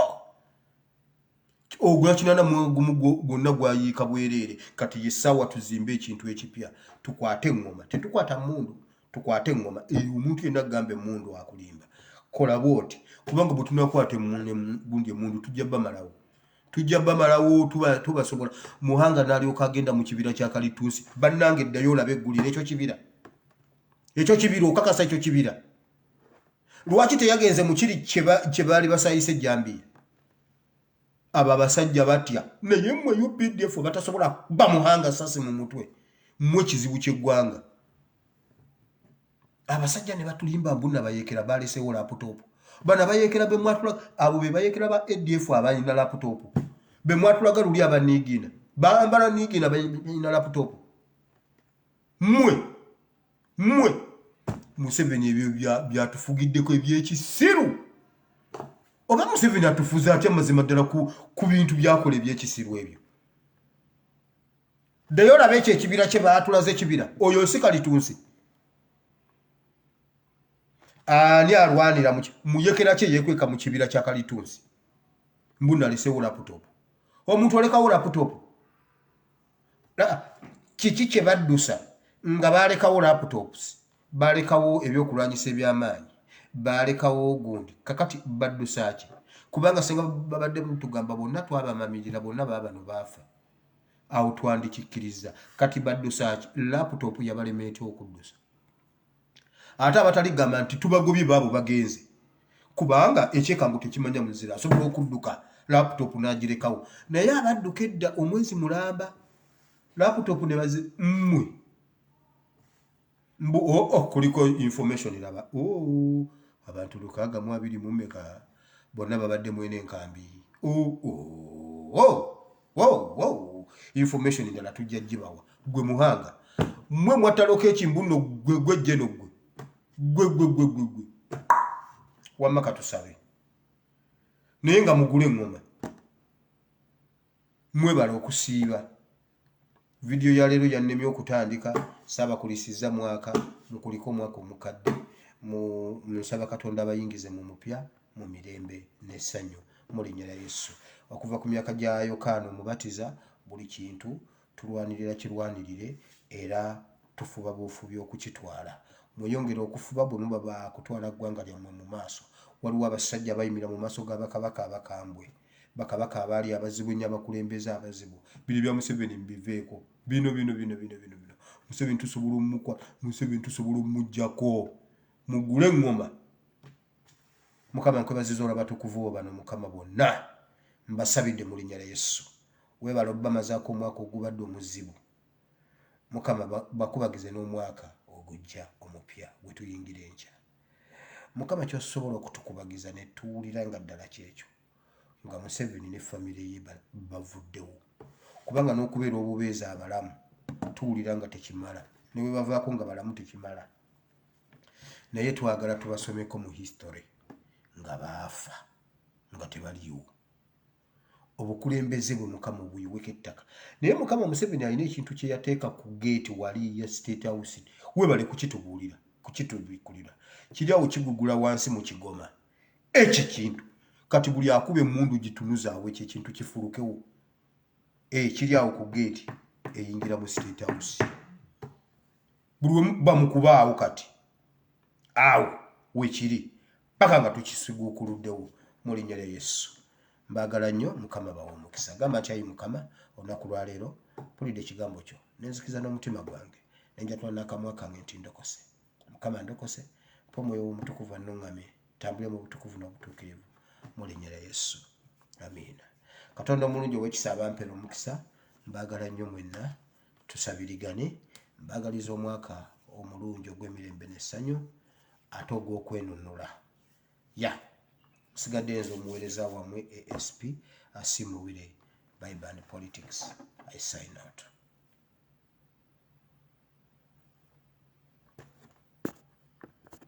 ogulakinana mugumu gwonna gwayiika bwereere kati yessaawa tuzimbe ekintu ekipya tukwate eŋŋoma tetukwata mmundu tukwate eŋŋoma omuntu yenna agamba emmundu akulimba kola bwoti kubanga bwe tunakwata gundi emmundu tujja bamalawo tubasobola muhanga n'alyoka agenda mu kibira kya Kalitunsi bannange eddayo olabe eggulira ekyo kibira okakasa ekyo kibira lwaki teyagenze mu kiri kye baali basaayise ejjambiya abo abasajja batya naye mmwe UPDF batasobola kuba muhanga sasi mu mutwe mmwe kizibu ky'eggwanga abasajja ne batulimba mbuna bayeekera baaleseewo laputopu bana bayeekera be mwatulaga abo be bayeekera ba ADF abalina laputopu be mwatulaga luli abaniigina bambala niigina balina laputopu mmwe Museveni ebyo byatufugiddeko ebyekisiru oba Museveni atufuza atya mazima ddala ku bintu byakola ebyekisiru ebyo ddayo olabe ekyo ekibira kye baatulaze ekibira oyo si Kalitunsi ani alwanira muyekera kye yeekweka mu kibira kya Kalitunsi mbuna aliseewo laputopu omuntu olekawo laputopu kiki kye baddusa nga balekawo laputopusi balekawo ebyokulwanyisa ebyamaanyi balekawo gundi kakati baddusa ki kubanga singa babadde mutugamba bonna twabamamirira bonna baabano baafa awo twandikikkiriza kati baddusa ki laputopu yabalemeetya okuddusa ate abataligamba nti tubagobye baabo bagenze kubanga ekyekango tekimanya muzira asobola okudduka laputopu n'agirekawo naye abadduka edda omwezi mulamba laputopu ne bazi mmwe kuliko information laba abantu 624 bonna babadde mwene enkambi information ndala tujja gibawa gwe muhanga mmwe mwataloka ekimbuno gwe jeno gwe wamaka tusabe naye nga mugule eŋŋoma mwebala okusiiba video ya leero yannemye okutandika saabakulisiza mwaka mukuliko omwaka omukadde nsaba Katonda abayingize mu mupya mu mirembe n'essanyu mu linnya lya Yesu okuva ku myaka gya Yokaana Omubatiza buli kintu tulwanirira kirwanirire era tufuba bufubi okukitwala mweyongera okufuba bwe muba bakutwala ggwanga lyammwe mu maaso waliwo abasajja bayimira mu maaso g'abakabaka abakambwe bakabaka abaali abazibu ennyo abakulembeze abazibu biri bya Museveni mbiveeko bino Museveni tusobola omukwa Museveni tusobola omujjako mugule engoma Mukama nkwebaziza olw'abatukuvu bo bano Mukama bonna mbasabidde mu linnya lya Yesu weebala obbamazaako omwaka ogubadde omuzibu Mukama bakubagize n'omwaka ogujja omupya gwe tuyingira enkya Mukama ky'osobola okutukubagiza ne tuwulira nga ddala kyekyo nga Museveni ne famire ye bavuddewo kubanga n'okubeera obubeezi abalamu tuwulira nga tekimala ne bwe bavaako nga balamu tekimala naye twagala tubasomeko mu history nga baafa nga tebaliwo obukulembeze bwe Mukama obuyiweko ettaka naye Mukama Museveni alina ekintu kye yateeka ku geeti wali ya State House weebale kukitubuulira kukitubikulira kiri awo kigugula wansi mu kigoma ekyo kintu kati buli akuba emmundu gitunuzaawo ekyo ekintu kifulukewo kiri awo ku geeti eyingira mu State House buli bamukubaawo kati awo wekiri paka nga tukisiguukuluddewo mu linnya lya Yesu mbaagala nnyo Mukama bawa omukisa gamba nti ayi Mukama olunaku lwa leero mpulidde ekigambo kyo nenzikiza n'omutima gwange nenjatula n'akamwa kange nti ndokose Mukama ndokose mpa omwoyo w'omutukuvu annuŋŋamye tambule mu butukuvu n'obutuukirivu mu linnya lya Yesu amiina Katonda omulungi ow'ekisa abampera omukisa mbaagala nnyo mwenna tusabirigane mbaagaliza omwaka omulungi ogw'emirembe n'essanyu ate ogw'okwenunula sigadde nze omuweereza wammwe ASP Asimuwire Bible and Politics I sign out